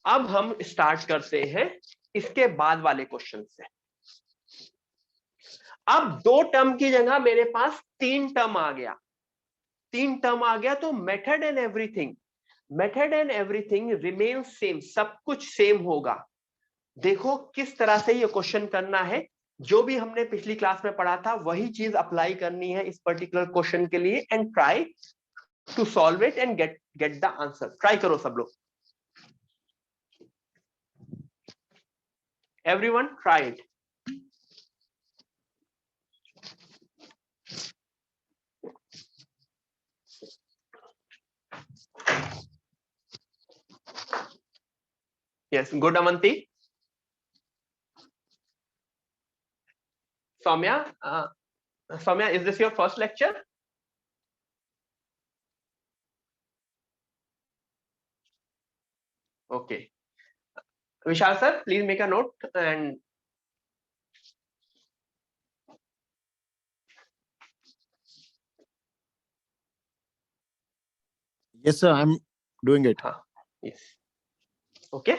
अब हम स्टार्ट करते हैं इसके बाद वाले क्वेश्चन से। अब 2 टर्म की जगह मेरे पास 3 टर्म आ गया। 3 टर्म आ गया तो method and everything remain same, सब कुछ सेम होगा। देखो किस तरह से ये क्वेश्चन करना है, जो भी हमने पिछली क्लास में पढ़ा था वही चीज अप्लाई करनी है इस पर्टिकुलर क्वेश्चन के लिए, and try to solve it and get the answer. Try करो सब लोग, everyone try it. Yes, good Amanti. Soumya, Soumya, is this your first lecture? Okay. Vishal sir, please make a note and yes sir, I'm doing it. हाँ, yes. Okay.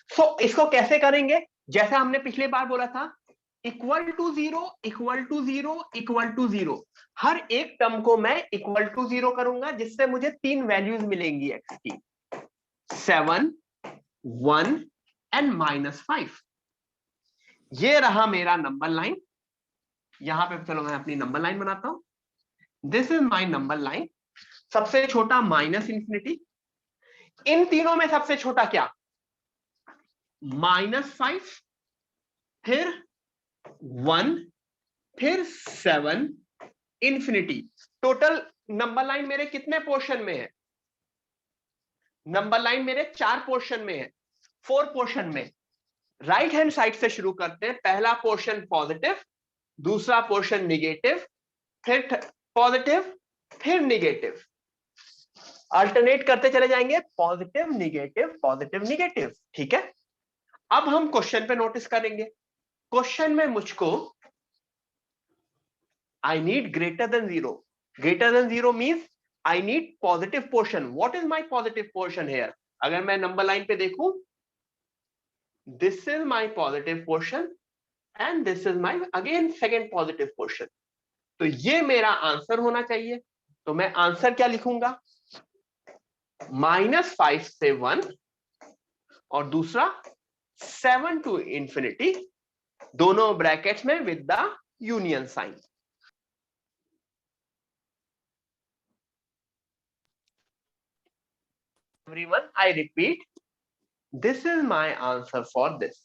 So इसको कैसे करेंगे? जैसा हमने पिछली बार बोला था, equal to zero equal to zero equal to zero, हर एक टर्म को मैं इक्वल टू जीरो करूंगा, जिससे मुझे 3 वैल्यूज मिलेंगी एक्स की, 7, 1 एंड -5। ये रहा मेरा नंबर लाइन। यहां पे चलो मैं अपनी नंबर लाइन बनाता हूं। This is my number line. सबसे छोटा -∞, इन तीनों में सबसे छोटा क्या? -5, फिर 1, फिर 7, इंफिनिटी। टोटल नंबर लाइन मेरे कितने पोर्शन में है? नंबर लाइन मेरे 4 पोर्शन में है, 4 पोर्शन में। राइट हैंड साइड से शुरू करते हैं। पहला पोर्शन पॉजिटिव, दूसरा पोर्शन निगेटिव, फिर पॉजिटिव, फिर निगेटिव। अल्टरनेट करते चले जाएंगे, पॉजिटिव निगेटिव। ठीक है। अब हम क्वेश्चन पे नोटिस करेंगे। क्वेश्चन में मुझको I need greater than zero. Greater than zero means I need positive portion. What is my positive portion here? अगर मैं नंबर लाइन पे देखूं, this is my positive portion and this is my again second positive portion. तो ये मेरा answer होना चाहिए। तो मैं आंसर क्या लिखूंगा? -5 से 1 और दूसरा 7 टू इंफिनिटी, दोनों ब्रैकेट्स में with the union sign. Everyone, I repeat, this is my answer for this.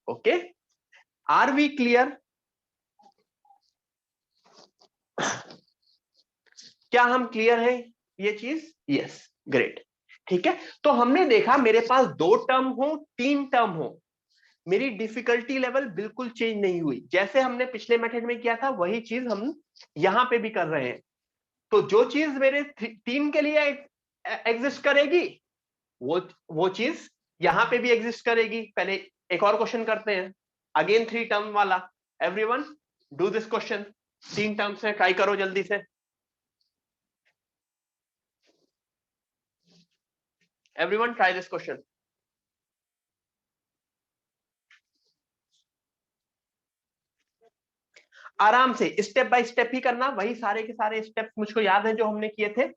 Okay, are we clear? क्या हम क्लियर है ये चीज? Yes, great. ठीक है। तो हमने देखा मेरे पास 2 टर्म हो, 3 टर्म हो, मेरी डिफिकल्टी लेवल बिल्कुल चेंज नहीं हुई। जैसे हमने पिछले मेथड में किया था वही चीज हम यहां पे भी कर रहे हैं। तो जो चीज मेरे 3 के लिए एग्जिस्ट करेगी, वो चीज यहां पे भी एग्जिस्ट करेगी। पहले एक और क्वेश्चन करते हैं, अगेन 3 टर्म वाला। Everyone do this question. 3 term से ट्राई करो जल्दी से। Everyone try this question. आराम से स्टेप बाय स्टेप ही करना, वही सारे के सारे स्टेप्स मुझको याद हैं जो हमने किए थे।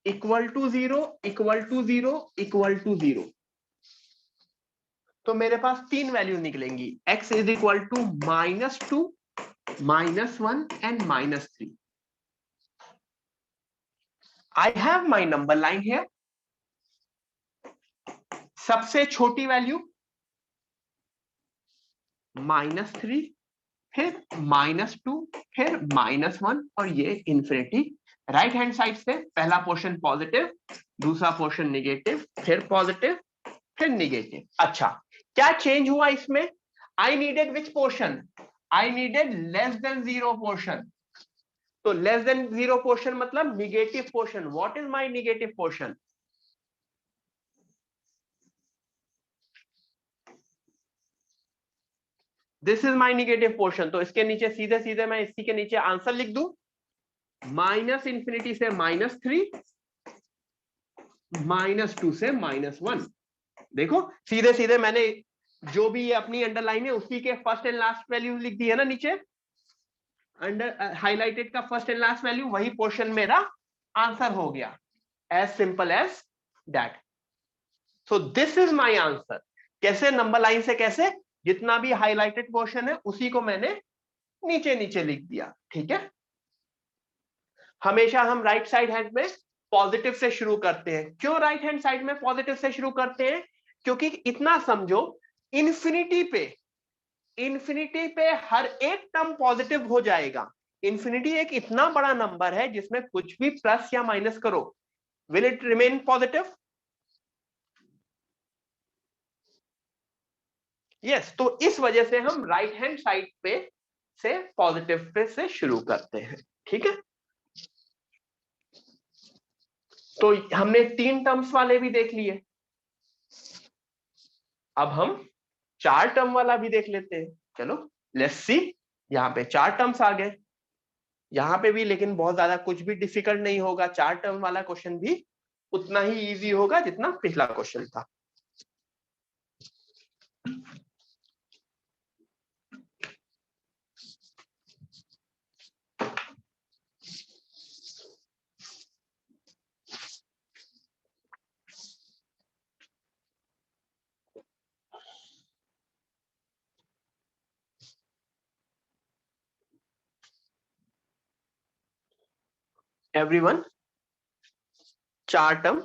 Equal to zero equal to zero equal to zero, तो मेरे पास 3 वैल्यू निकलेंगी। x is equal to -2, -1 and -3। I have my number line है। सबसे छोटी वैल्यू -3, फिर -2, फिर -1 और ये इंफिनिटी। राइट हैंड साइड से पहला पोर्शन पॉजिटिव, दूसरा पोर्शन निगेटिव, फिर पॉजिटिव, फिर निगेटिव। अच्छा, क्या चेंज हुआ इसमें? I needed which portion? I needed less than zero portion. तो लेस देन जीरो पोर्शन मतलब negative portion. What is my negative portion? This is my negative portion. तो इसके नीचे सीधे सीधे मैं इसी के नीचे आंसर लिख दूं, -∞ से -3, -2 से -1। देखो सीधे सीधे मैंने जो भी ये अपनी अंडरलाइन है उसी के फर्स्ट एंड लास्ट वैल्यू लिख दी है ना नीचे, अंडर हाईलाइटेड का फर्स्ट एंड लास्ट वैल्यू, वही पोर्शन मेरा आंसर हो गया, as simple as that. So this is my answer. कैसे? नंबर लाइन से कैसे? जितना भी हाईलाइटेड पोर्शन है उसी को मैंने नीचे नीचे लिख दिया, ठीक है। हमेशा हम राइट साइड हैंड में पॉजिटिव से शुरू करते हैं। क्यों राइट हैंड साइड में पॉजिटिव से शुरू करते हैं? क्योंकि इतना समझो, इन्फिनिटी पे हर एक टर्म पॉजिटिव हो जाएगा। इन्फिनिटी एक इतना बड़ा नंबर है जिसमें कुछ भी प्लस या माइनस करो, will it remain positive? Yes. तो इस वजह से हम राइट हैंड साइड पे से पॉजिटिव पे से शुरू करते हैं, ठीक है। तो हमने 3 टर्म्स वाले भी देख लिए, अब हम 4 टर्म वाला भी देख लेते हैं। चलो लेट्स सी। यहाँ पे 4 टर्म्स आ गए, यहाँ पे भी, लेकिन बहुत ज्यादा कुछ भी डिफिकल्ट नहीं होगा। 4 टर्म वाला क्वेश्चन भी उतना ही इजी होगा जितना पिछला क्वेश्चन था। Everyone, 4 term.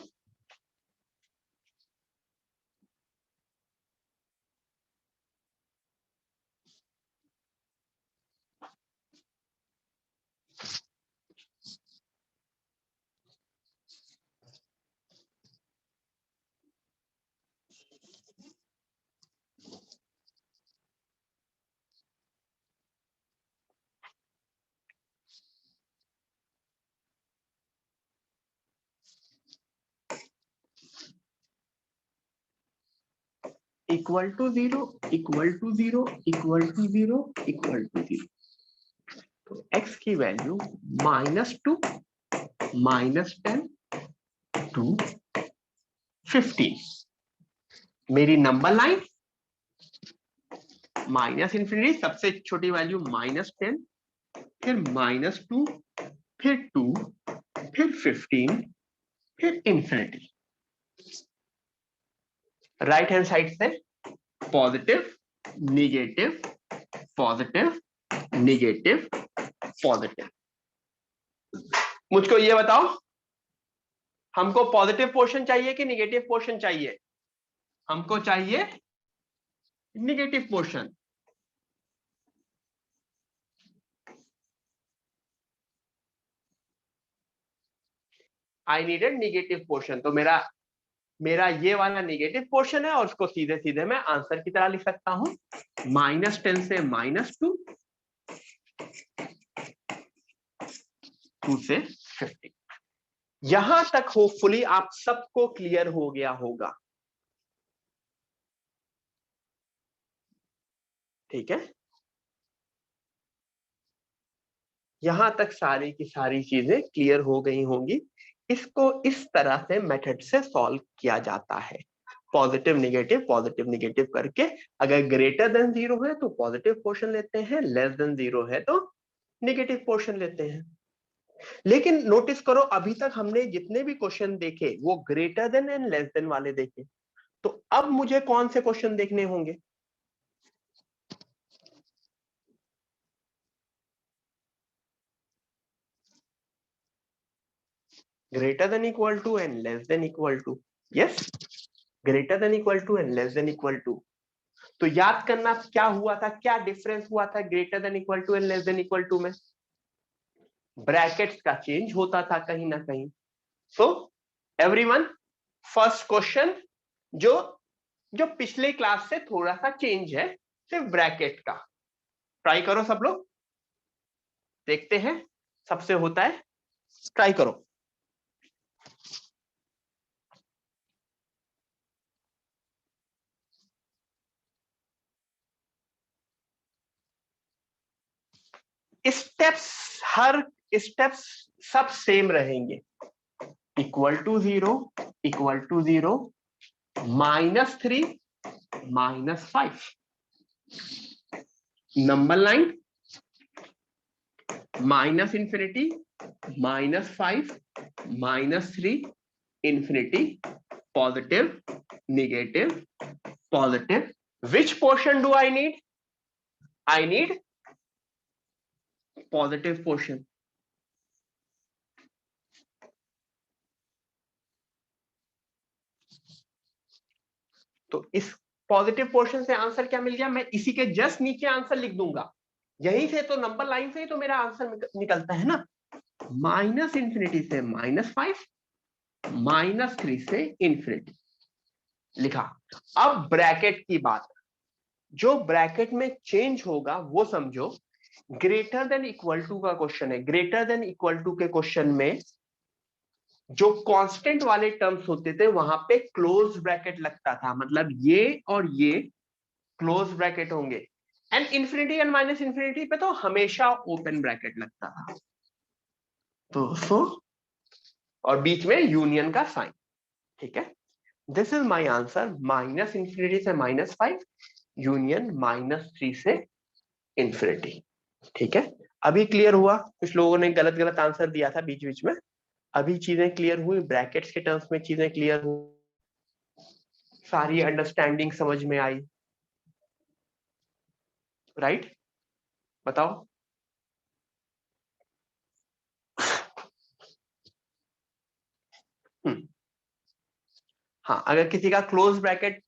Equal to 0, equal to 0, equal to 0, equal to 0। तो x की वैल्यू -2, -10 टू 15। मेरी नंबर लाइन -∞, सबसे छोटी वैल्यू -10, फिर -2, फिर 2, फिर 15, फिर इंफिनिटी। राइट हैंड साइड से positive, negative, positive, negative, positive. मुझको ये बताओ, हमको पॉजिटिव पोर्शन चाहिए कि निगेटिव पोर्शन चाहिए? हमको चाहिए negative portion. I needed negative portion. तो मेरा ये वाला निगेटिव पोर्शन है और उसको सीधे सीधे मैं आंसर की तरह लिख सकता हूं, -10 से -2, 2 से 15। यहां तक होपफुली आप सबको क्लियर हो गया होगा, ठीक है। यहां तक सारी की सारी चीजें क्लियर हो गई होंगी। इसको इस तरह से मेथड से सॉल्व किया जाता है, पॉजिटिव नेगेटिव करके। अगर ग्रेटर देन 0 है तो पॉजिटिव पोर्शन लेते हैं, लेस देन 0 है तो नेगेटिव पोर्शन लेते हैं। लेकिन नोटिस करो, अभी तक हमने जितने भी क्वेश्चन देखे वो greater than and less then वाले देखे। तो अब मुझे कौन से क्वेश्चन देखने होंगे? Greater than equal to and less than equal to. Yes, greater than equal to and less than equal to. तो याद करना क्या हुआ था, क्या डिफरेंस हुआ था greater than equal to and less than equal to में? ब्रैकेट्स का चेंज होता था कहीं ना कहीं। सो एवरीवन, फर्स्ट क्वेश्चन जो जो पिछले क्लास से थोड़ा सा चेंज है, सिर्फ ब्रैकेट का। ट्राई करो सब लोग, देखते हैं सबसे होता है। ट्राई करो। स्टेप्स, हर स्टेप्स सब सेम रहेंगे। Equal to 0, equal to 0, -3 -5, number line -∞, -5, -3, infinity, positive, negative, positive. Which portion do I need? I need positive portion. तो इस पॉजिटिव पोर्शन से आंसर क्या मिल गया? मैं इसी के जस्ट नीचे आंसर लिख दूंगा, यहीं से तो नंबर लाइन से ही तो मेरा आंसर निकलता है ना। -∞ से -5, -3 से इन्फिनिटी लिखा। अब ब्रैकेट की बात, जो ब्रैकेट में चेंज होगा वो समझो। ग्रेटर देन इक्वल टू का क्वेश्चन है, ग्रेटर देन इक्वल टू के क्वेश्चन में जो कांस्टेंट वाले टर्म्स होते थे वहां पे क्लोज ब्रैकेट लगता था, मतलब ये और ये क्लोज ब्रैकेट होंगे, and infinity and minus infinity पे तो हमेशा ओपन ब्रैकेट लगता था। तो और बीच में यूनियन का साइन, ठीक है। दिस इज माय आंसर, -∞ से -5, यूनियन -3 से इन्फिनिटी, ठीक है। अभी क्लियर हुआ? कुछ लोगों ने गलत गलत आंसर दिया था बीच बीच में, अभी चीजें क्लियर हुई, ब्रैकेट्स के टर्म्स में चीजें क्लियर हुई, सारी अंडरस्टैंडिंग समझ में आई, राइट? बताओ। हाँ, अगर किसी का क्लोज ब्रैकेट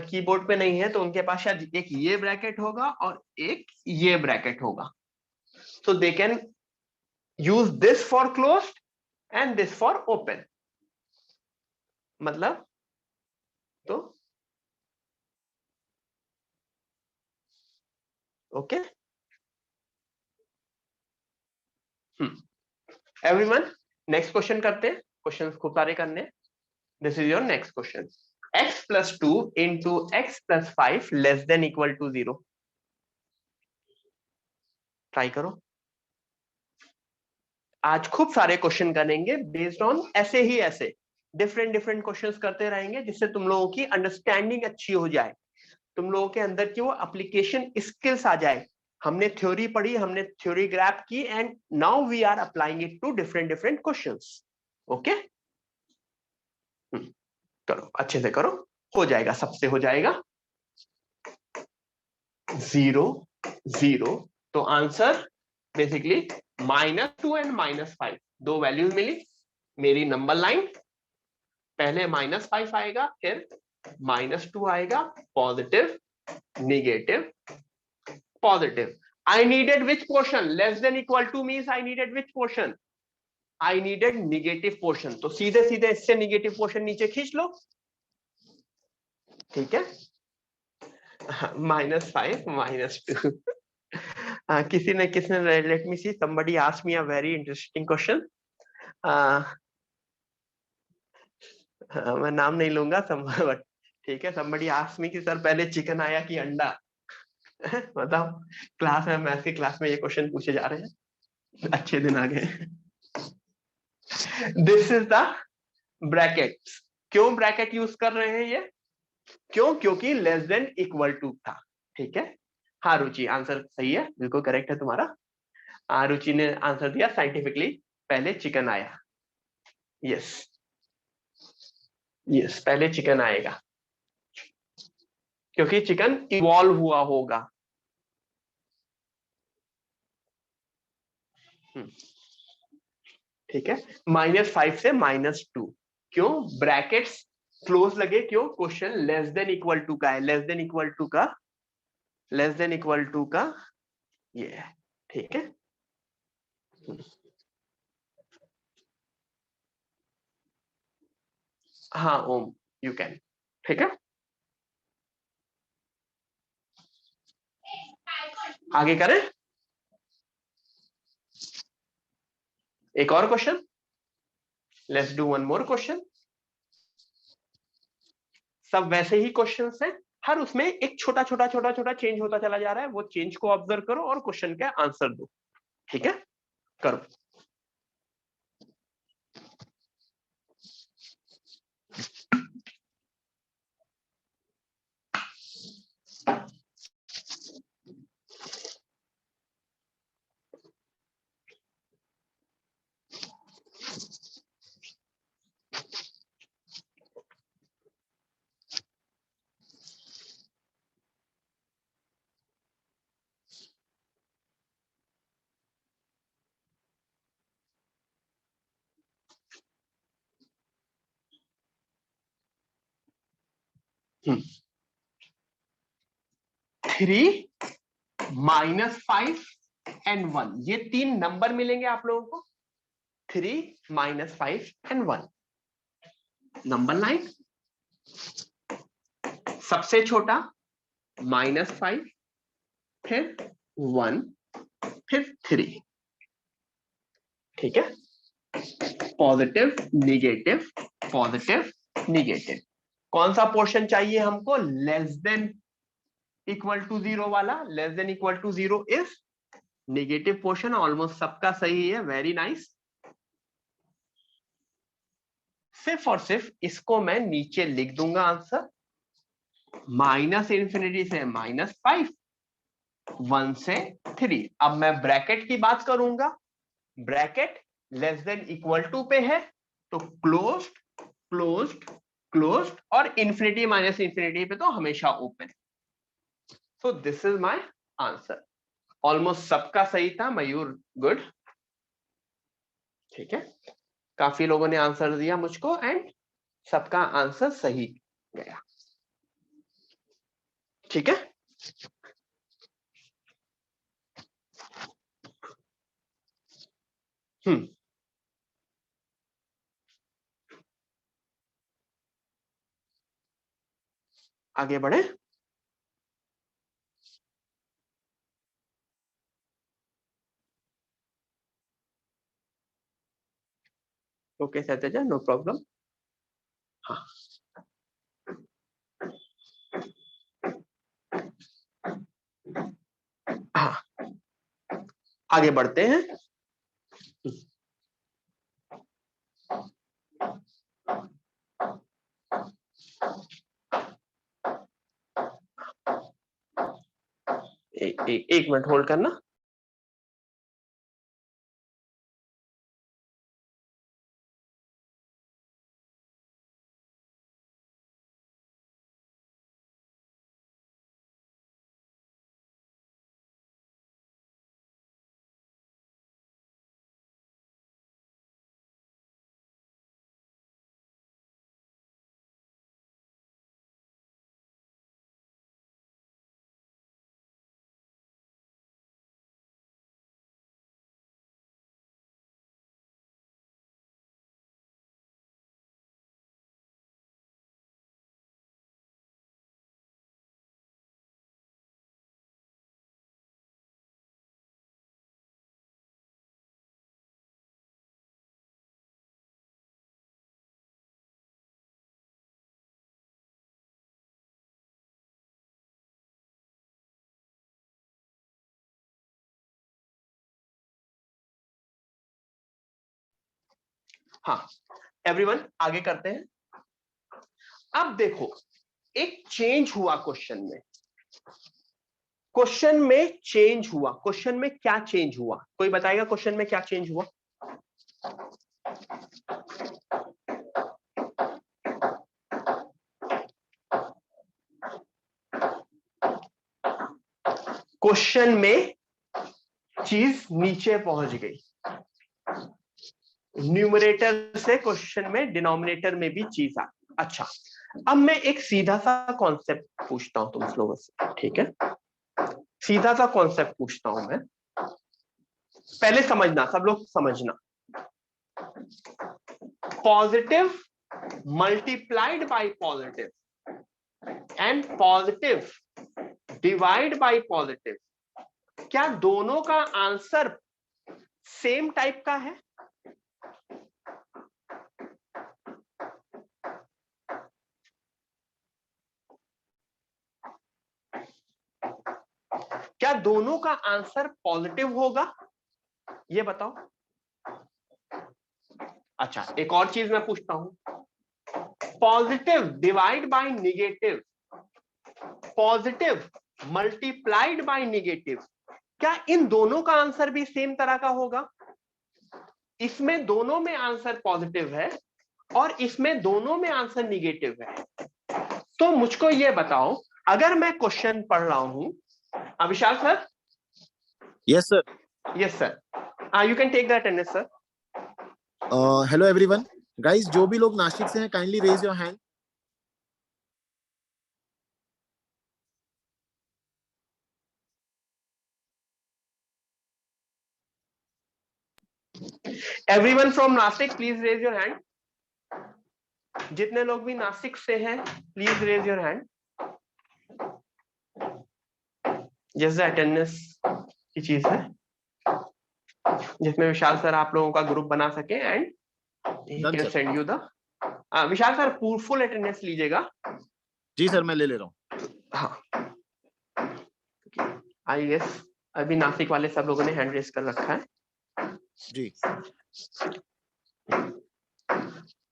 कीबोर्ड पे नहीं है तो उनके पास शायद एक ये ब्रैकेट होगा और एक ये ब्रैकेट होगा, so they can use this for closed and this for open, मतलब तो ओके। एवरीवन, नेक्स्ट क्वेश्चन करते हैं, क्वेश्चन खूब सारे करने। This is your next question, x+2 into x+5 less than equal to 0। Try करो। आज खूब सारे क्वेश्चन करेंगे बेस्ड ऑन ऐसे ही ऐसे डिफरेंट डिफरेंट क्वेश्चंस करते रहेंगे, जिससे तुम लोगों की अंडरस्टैंडिंग अच्छी हो जाए, तुम लोगों के अंदर की वो एप्लीकेशन स्किल्स आ जाए। हमने थ्योरी पढ़ी, हमने थ्योरी ग्रैब की, and now we are applying it to different different questions. Okay, करो अच्छे से करो, हो जाएगा, सबसे हो जाएगा। 0 0, तो आंसर बेसिकली -2 एंड -5, दो वैल्यूज मिली। मेरी नंबर लाइन पहले -5 आएगा, फिर -2 आएगा, positive negative positive. I needed which portion? Less than equal to means I needed which portion? I needed negative portion, तो सीधे सीधे इससे नेगेटिव पोर्शन नीचे खींच लो, ठीक है। -5 -2 किसने let me C, somebody asked me a very interesting question, मैं नाम नहीं लूंगा, ठीक है। somebody asked me कि सर पहले चिकन आया कि अंडा? बताओ, क्लास में, मैथ की क्लास में ये क्वेश्चन पूछे जा रहे हैं, अच्छे दिन आ गए। This is the bracket. क्यों ब्रैकेट यूज कर रहे हैं ये? क्यों? क्योंकि लेस देन इक्वल टू था, ठीक है। हाँ रुचि, आंसर सही है, बिल्कुल करेक्ट है तुम्हारा। रुचि ने आंसर दिया साइंटिफिकली, पहले चिकन आया। यस यस, पहले चिकन आएगा, क्योंकि चिकन इवॉल्व हुआ होगा। ठीक है, -5 से -2, क्यों? ब्रैकेट्स क्लोज लगे, क्यों? Question less than equal to का है, लेस देन इक्वल टू का, लेस देन इक्वल टू का ये है, ठीक है। हाँ ओम, यू कैन, ठीक है। आगे करें, एक और question, let's do one more question. सब वैसे ही क्वेश्चंस हैं, हर उसमें एक छोटा छोटा छोटा छोटा चेंज होता चला जा रहा है, वो चेंज को ऑब्जर्व करो और क्वेश्चन का आंसर दो, ठीक है। करो। 3 -5 and 1, ये 3 नंबर मिलेंगे आप लोगों को। 3 -5 and 1 नंबर लाइन। सबसे छोटा -5, फिर 1, फिर 3। ठीक है, पॉजिटिव निगेटिव, पॉजिटिव निगेटिव। कौन सा पोर्शन चाहिए हमको? लेस देन इक्वल टू 0 वाला। Less than equal to 0 is negative portion. Almost सबका सही है, वेरी नाइस। सिर्फ और सिर्फ इसको मैं नीचे लिख दूंगा आंसर। -∞ से -5, 1 से 3। अब मैं ब्रैकेट की बात करूंगा। Bracket less than equal to पे है तो क्लोज्ड, क्लोज्ड, क्लोज्ड, और इन्फिनिटी माइनस इन्फिनिटी पे तो हमेशा open. So this is my answer. Almost सबका सही था मयूर, गुड। ठीक है, काफी लोगों ने आंसर दिया मुझको एंड सबका आंसर सही गया। ठीक है, आगे बढ़े। Okay Sateja, no problem. हाँ, हाँ, आगे बढ़ते हैं। एक मिनट होल्ड करना। हाँ एवरीवन, आगे करते हैं। अब देखो, एक चेंज हुआ क्वेश्चन में। क्वेश्चन में चेंज हुआ। क्वेश्चन में क्या चेंज हुआ? कोई बताएगा क्वेश्चन में क्या चेंज हुआ? क्वेश्चन में चीज नीचे पहुंच गई। न्यूमरेटर से क्वेश्चन में डिनोमिनेटर में भी चीज आ। अच्छा, अब मैं एक सीधा सा कॉन्सेप्ट पूछता हूं तुम लोगों से। ठीक है, सीधा सा कॉन्सेप्ट पूछता हूं मैं, पहले समझना, सब लोग समझना। Positive multiplied by positive and positive divide by positive, क्या दोनों का आंसर सेम टाइप का है? क्या दोनों का आंसर पॉजिटिव होगा? ये बताओ। अच्छा, एक और चीज मैं पूछता हूं। Positive divide by negative, positive multiplied by negative, क्या इन दोनों का आंसर भी सेम तरह का होगा? इसमें दोनों में आंसर पॉजिटिव है और इसमें दोनों में आंसर निगेटिव है। तो मुझको ये बताओ, अगर मैं क्वेश्चन पढ़ रहा हूं, Avishal sir. Yes, sir. Yes sir, you can take the attendance sir. Hello everyone. Guys, जो भी लोग नासिक से हैं, kindly raise your hand. Everyone from Nashik please raise your hand. जितने लोग भी नासिक से हैं प्लीज रेज योर हैंड। जैसे अटेंडेंस की चीज है जिसमें विशाल सर आप लोगों का ग्रुप बना सके and he Done, can sir. Send you the. Vishal sir full attendance लीजिएगा। जी सर, मैं ले ले रहा हूँ। हाँ आई गेस अभी नासिक वाले सब लोगों ने हैंड रेस कर रखा है जी।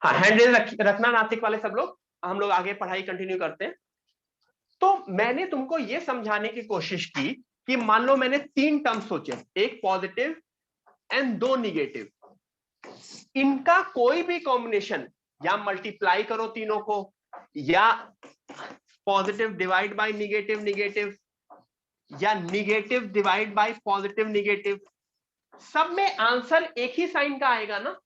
हाँ हैंड रेस रखना नासिक वाले सब लोग। हम लोग आगे पढ़ाई कंटिन्यू करते हैं। तो मैंने तुमको ये समझाने की कोशिश की कि मान लो मैंने 3 टर्म सोचे, एक पॉजिटिव एंड 2 निगेटिव। इनका कोई भी कॉम्बिनेशन, या मल्टीप्लाई करो तीनों को, या positive divide by negative negative, या negative divide by positive negative, सब में आंसर एक ही साइन का आएगा ना।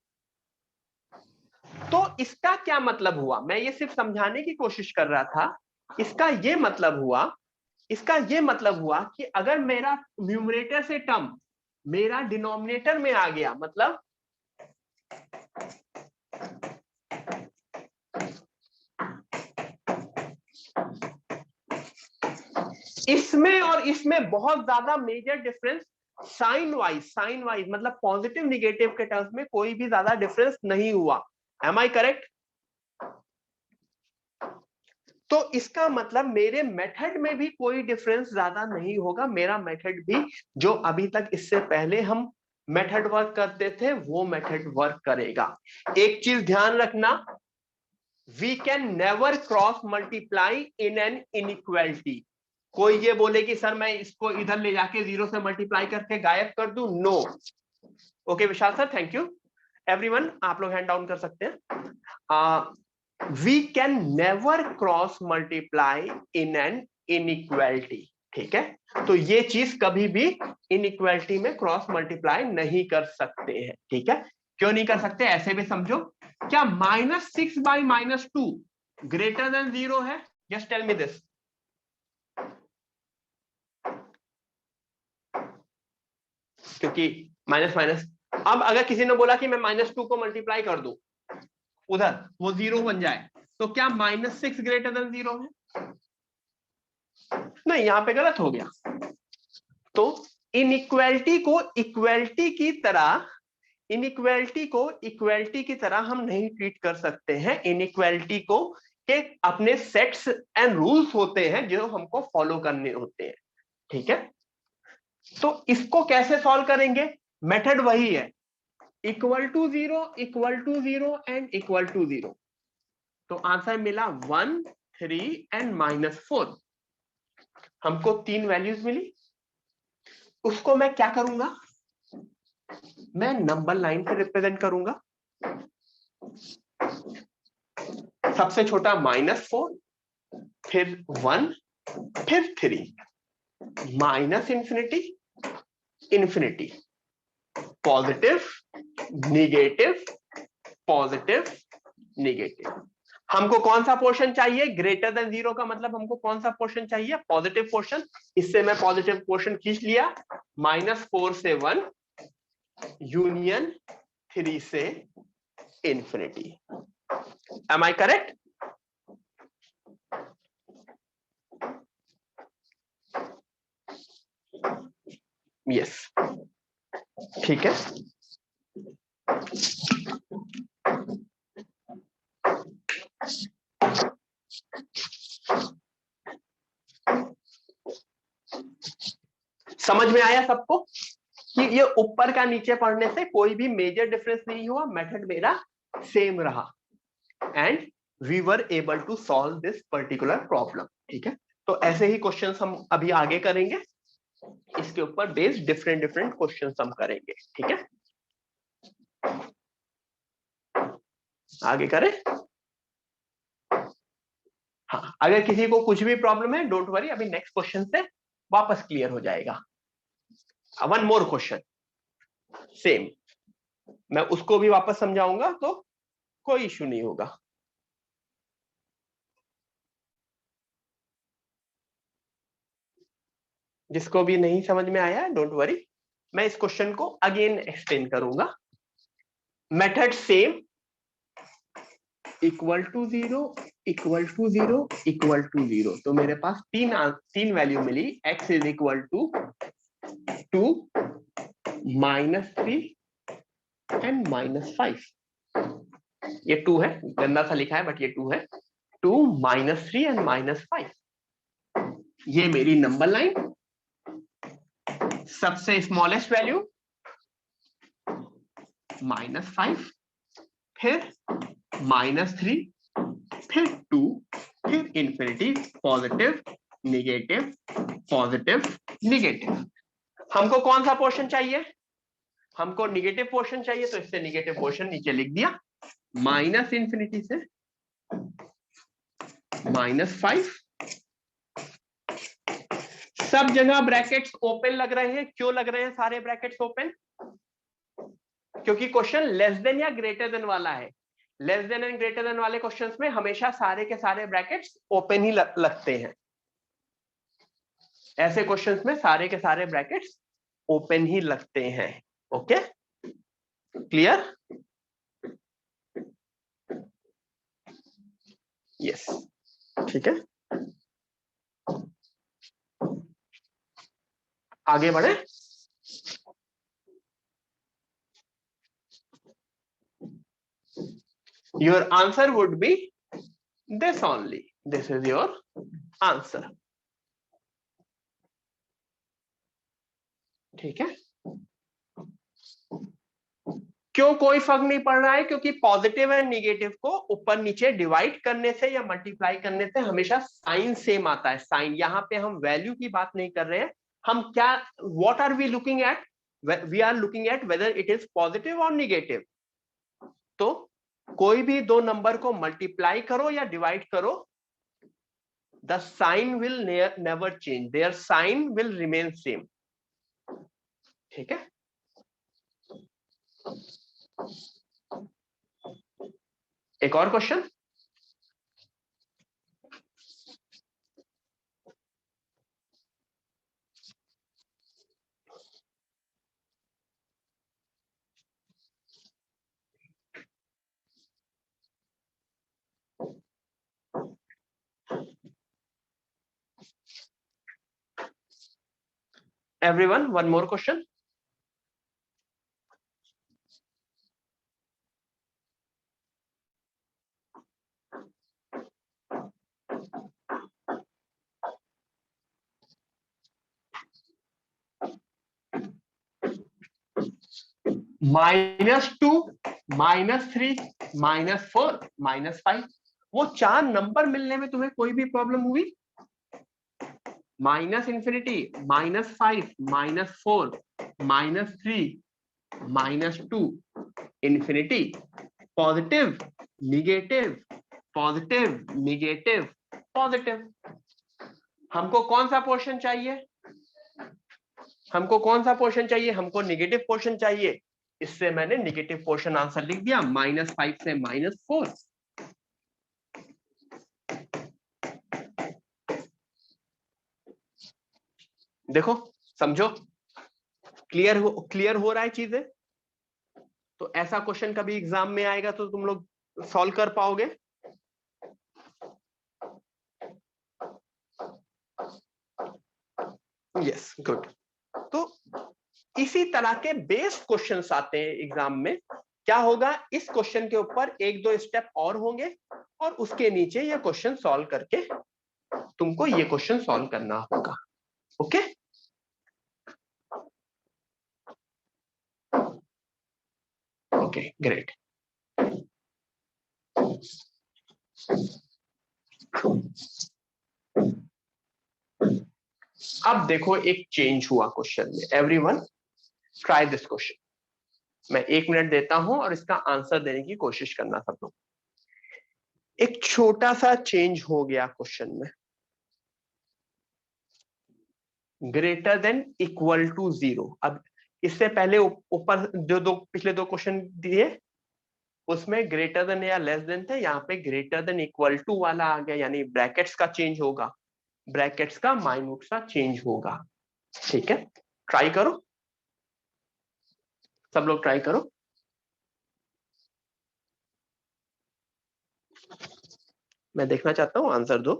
तो इसका क्या मतलब हुआ, मैं ये सिर्फ समझाने की कोशिश कर रहा था। इसका ये मतलब हुआ कि अगर मेरा न्यूमरेटर से टर्म मेरा डिनोमिनेटर में आ गया, मतलब इसमें और इसमें बहुत ज्यादा मेजर डिफरेंस साइन वाइज मतलब पॉजिटिव निगेटिव के टर्म्स में कोई भी ज्यादा डिफरेंस नहीं हुआ। Am I correct? तो इसका मतलब मेरे मेथड में भी कोई डिफरेंस ज्यादा नहीं होगा। मेरा मेथड भी जो अभी तक इससे पहले हम मेथड वर्क करते थे वो मेथड वर्क करेगा। एक चीज ध्यान रखना, we can never cross multiply in an inequality. कोई ये बोले कि सर मैं इसको इधर ले जाके 0 से मल्टीप्लाई करके गायब कर दूं, no. Okay Vishal sir, thank you. Everyone आप लोग हैंड डाउन कर सकते हैं। We can never cross multiply in an inequality, ठीक है। तो ये चीज कभी भी इनइक्वालिटी में क्रॉस मल्टीप्लाई नहीं कर सकते हैं, ठीक है। क्यों नहीं कर सकते, ऐसे भी समझो। क्या -6 बाई -2 ग्रेटर देन 0 है? Just tell me this. क्योंकि माइनस माइनस, अब अगर किसी ने बोला कि मैं -2 को मल्टीप्लाई कर दूं उधर, वो 0 बन जाए, तो क्या -6 ग्रेटर देन 0 है? नहीं, यहां पे गलत हो गया। तो इनइक्वालिटी को इक्वालिटी की तरह हम नहीं ट्रीट कर सकते हैं। इनइक्वालिटी को के अपने सेट्स एंड रूल्स होते हैं जो हमको फॉलो करने होते हैं, ठीक है। तो इसको कैसे सॉल्व करेंगे? मेथड वही है, equal to 0 and equal to 0। तो आंसर मिला 1, 3 एंड -4। हमको 3 वैल्यूज मिली। उसको मैं क्या करूंगा, मैं नंबर लाइन पे रिप्रेजेंट करूंगा। सबसे छोटा -4, फिर 1, फिर 3, -infinity, infinity, positive negative, positive negative. हमको कौन सा पोर्शन चाहिए? ग्रेटर देन 0 का मतलब हमको कौन सा पोर्शन चाहिए? Positive portion. इससे मैं पॉजिटिव पोर्शन खींच लिया, -4 से 1 यूनियन 3 से इंफिनिटी। Am I correct? यस, ठीक है। समझ में आया सबको कि ये ऊपर का नीचे पढ़ने से कोई भी मेजर डिफरेंस नहीं हुआ, मेथड मेरा सेम रहा and we were able to solve this particular problem, ठीक है। तो ऐसे ही क्वेश्चंस हम अभी आगे करेंगे, इसके ऊपर बेस्ड डिफरेंट क्वेश्चंस हम करेंगे, ठीक है। आगे करें? हाँ, अगर किसी को कुछ भी प्रॉब्लम है डोंट वरी, अभी नेक्स्ट क्वेश्चन से वापस क्लियर हो जाएगा। वन मोर क्वेश्चन सेम, मैं उसको भी वापस समझाऊंगा तो कोई इशू नहीं होगा। जिसको भी नहीं समझ में आया डोंट वरी, मैं इस क्वेश्चन को अगेन एक्सप्लेन करूंगा। Method same, equal to zero, equal to zero, equal to zero. तो मेरे पास तीन वैल्यू मिली। x is equal to 2, -3 and -5। ये 2 है, गंदा सा लिखा है बट ये 2 है। 2, -3 एंड -5। ये मेरी नंबर लाइन। सबसे स्मॉलेस्ट वैल्यू -5, फिर -3, फिर 2, फिर infinity, positive negative, positive negative. हमको कौन सा पोर्शन चाहिए? हमको निगेटिव पोर्शन चाहिए, तो इससे निगेटिव पोर्शन नीचे लिख दिया। माइनस इंफिनिटी से -5। सब जगह ब्रैकेट्स ओपन लग रहे हैं। क्यों लग रहे हैं सारे ब्रैकेट्स ओपन? क्योंकि क्वेश्चन लेस देन या ग्रेटर देन वाला है। Less than and greater then वाले क्वेश्चंस में हमेशा सारे के सारे ब्रैकेट्स ओपन ही लगते हैं। ऐसे क्वेश्चंस में सारे के सारे ब्रैकेट्स ओपन ही लगते हैं। Okay, clear? यस, ठीक है, आगे बढ़े। Your answer would be this only. This is your answer. ठीक है, क्यों कोई फर्क नहीं पड़ रहा है? क्योंकि पॉजिटिव एंड निगेटिव को ऊपर नीचे डिवाइड करने से या मल्टीप्लाई करने से हमेशा साइन सेम आता है। साइन, यहां पे हम वैल्यू की बात नहीं कर रहे हैं। हम क्या, what are we looking at? We are looking at whether it is positive और निगेटिव। तो कोई भी दो नंबर को मल्टीप्लाई करो या डिवाइड करो, the sign will never change, their sign will remain same. ठीक है, एक और question. Everyone, one more question. -2, -3, -4, -5, वो चार नंबर मिलने में तुम्हें कोई भी प्रॉब्लम हुई? Minus infinity, -5, -4, -3, -2, infinity, positive negative, positive negative, positive. हमको कौन सा पोर्शन चाहिए? हमको कौन सा पोर्शन चाहिए? हमको निगेटिव पोर्शन चाहिए। इससे मैंने निगेटिव पोर्शन आंसर लिख दिया, -5 से -4। देखो, समझो, क्लियर हो रहा है चीजें? तो ऐसा क्वेश्चन कभी एग्जाम में आएगा तो तुम लोग सॉल्व कर पाओगे? Yes, good. तो इसी तरह के बेस्ड क्वेश्चंस आते हैं एग्जाम में। क्या होगा, इस क्वेश्चन के ऊपर एक दो स्टेप और होंगे और उसके नीचे ये क्वेश्चन सॉल्व करके तुमको ये क्वेश्चन सॉल्व करना होगा। Okay, okay, great. अब देखो, एक चेंज हुआ क्वेश्चन में। Everyone try this question. मैं 1 मिनट देता हूं और इसका आंसर देने की कोशिश करना सब लोग। एक छोटा सा चेंज हो गया क्वेश्चन में। Greater than equal to 0। अब इससे पहले ऊपर जो पिछले दो क्वेश्चन दिए उसमें ग्रेटर देन या लेस देन थे, यहाँ पे ग्रेटर देन इक्वल टू वाला आ गया, यानी ब्रैकेट्स का चेंज होगा, ब्रैकेट्स का माइन्यूट सा चेंज होगा। ठीक है, ट्राई करो, सब लोग ट्राई करो। मैं देखना चाहता हूं, आंसर दो।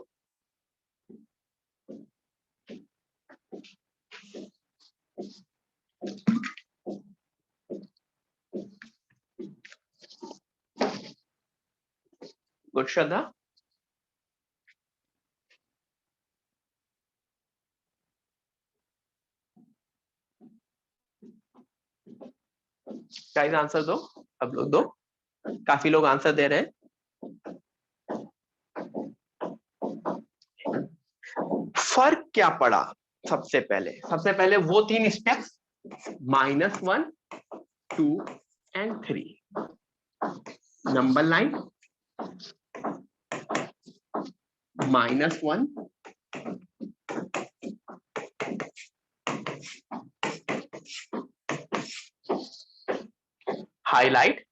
गुड श्रद्धा। गाइस आंसर दो, अब लोग दो, काफी लोग आंसर दे रहे हैं। फर्क क्या पड़ा? सबसे पहले वो 3 steps, -1, 2 and 3। Number line -1, highlight,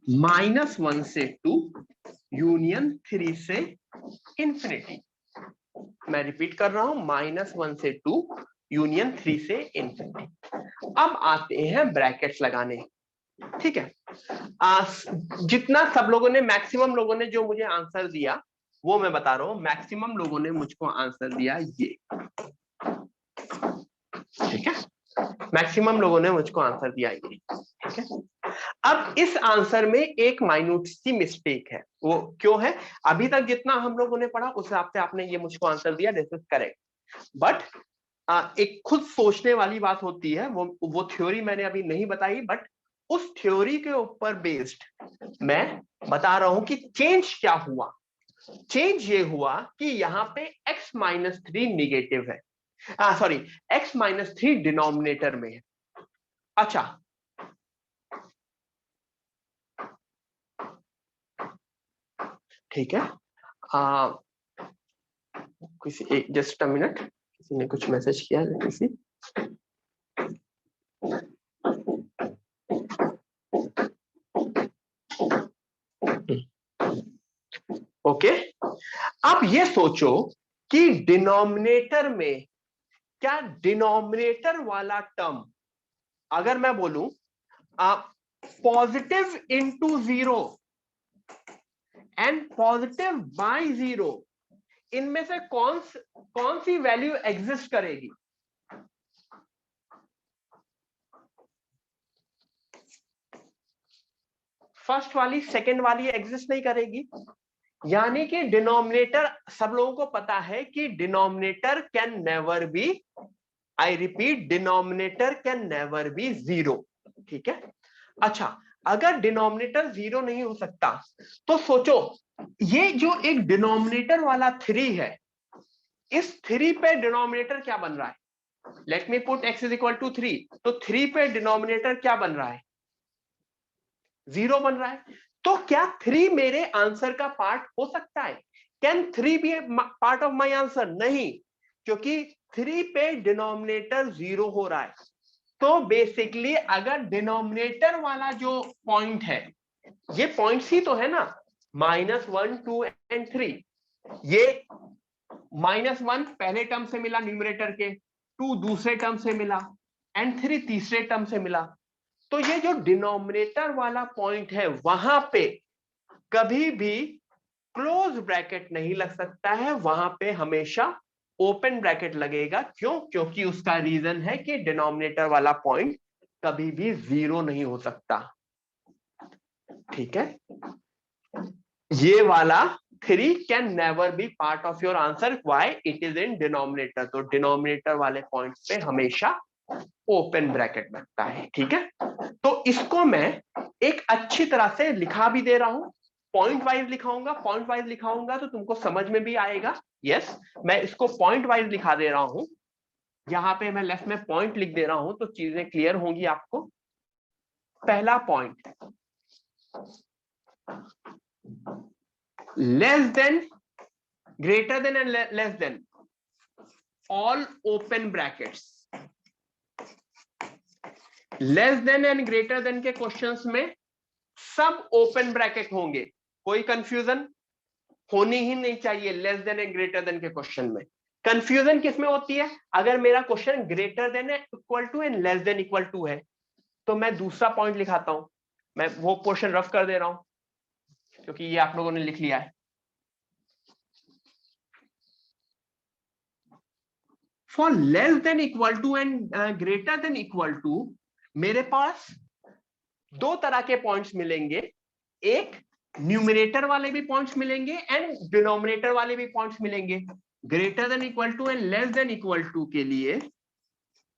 -1 से 2 यूनियन 3 से इंफिनिटी। मैं रिपीट कर रहा हूं, -1 से 2 यूनियन 3 से इंफिनिटी। अब आते हैं ब्रैकेट्स लगाने, ठीक है। जितना सब लोगों ने, मैक्सिमम लोगों ने जो मुझे आंसर दिया वो मैं बता रहा हूं। मैक्सिमम लोगों ने मुझको आंसर दिया ये, ठीक है। मैक्सिमम लोगों ने मुझको आंसर दिया ये, ठीक है। अब इस आंसर में एक माइन्यूट सी मिस्टेक है। वो क्यों है? अभी तक जितना हम लोगों ने पढ़ा उस हिसाब से आपने ये मुझको आंसर दिया, दिस इज करेक्ट। बट एक खुद सोचने वाली बात होती है, वो थ्योरी मैंने अभी नहीं बताई, बट उस थ्योरी के ऊपर बेस्ड मैं बता रहा हूं कि चेंज क्या हुआ। चेंज ये हुआ कि यहाँ पे x-3 निगेटिव है, सॉरी x-3 डिनोमिनेटर में है। अच्छा, ठीक है। किसी जस्ट अ मिनट, किसी ने कुछ मैसेज किया है किसी। ओके, अब ये सोचो कि डिनोमिनेटर में, क्या डिनोमिनेटर वाला टर्म, अगर मैं बोलूं positive into 0 and positive by 0, इनमें से कौन सी वैल्यू एग्जिस्ट करेगी? फर्स्ट वाली, सेकंड वाली एग्जिस्ट नहीं करेगी। यानी कि डिनोमिनेटर, सब लोगों को पता है कि denominator can never be, I repeat, denominator can never be 0, ठीक है। अच्छा, अगर डिनोमिनेटर 0 नहीं हो सकता तो सोचो, ये जो एक डिनोमिनेटर वाला 3 है, इस 3 पे डिनोमिनेटर क्या बन रहा है? Let me put x is equal to 3, तो 3 पे डिनोमिनेटर क्या बन रहा है? 0 बन रहा है। तो क्या 3 मेरे आंसर का पार्ट हो सकता है? Can 3 be part of my answer? नहीं, क्योंकि 3 पे डिनोमिनेटर 0 हो रहा है। तो बेसिकली अगर डिनोमिनेटर वाला जो पॉइंट है, ये पॉइंट्स ही तो है ना, -1, 2 एंड 3, ये -1 पहले टर्म से मिला न्यूमरेटर के, 2 दूसरे टर्म से मिला, एंड 3 तीसरे टर्म से मिला। तो ये जो डिनोमिनेटर वाला पॉइंट है, वहां पे कभी भी क्लोज ब्रैकेट नहीं लग सकता है, वहां पे हमेशा ओपन ब्रैकेट लगेगा। क्यों? क्योंकि उसका रीजन है कि डिनोमिनेटर वाला पॉइंट कभी भी 0 नहीं हो सकता, ठीक है। ये वाला 3 can never be part of your answer, why? It is in denominator. तो डिनोमिनेटर वाले पॉइंट पे हमेशा ओपन ब्रैकेट लगता है, ठीक है। तो इसको मैं एक अच्छी तरह से लिखा भी दे रहा हूं, पॉइंट वाइज लिखाऊंगा। पॉइंट वाइज लिखाऊंगा तो तुमको समझ में भी आएगा। यस, मैं इसको पॉइंट वाइज लिखा दे रहा हूं, यहां पे मैं लेफ्ट में पॉइंट लिख दे रहा हूं, तो चीजें क्लियर होंगी आपको। पहला point, less than, greater than and less then, all open brackets. Less than and greater than के क्वेश्चंस में सब ओपन ब्रैकेट होंगे, कोई कंफ्यूजन होनी ही नहीं चाहिए less than and greater than के क्वेश्चन में। कंफ्यूजन किसमें होती है? अगर मेरा question greater than equal to and less than equal to है तो मैं दूसरा पॉइंट लिखाता हूं, मैं वो पोर्शन रफ कर दे रहा हूं क्योंकि ये आप लोगों ने लिख लिया है। For less than equal to and greater than equal to मेरे पास दो तरह के पॉइंट्स मिलेंगे, एक न्यूमरेटर वाले भी पॉइंट्स मिलेंगे एंड डिनोमिनेटर वाले भी पॉइंट्स मिलेंगे। Greater than equal to and less than equal to के लिए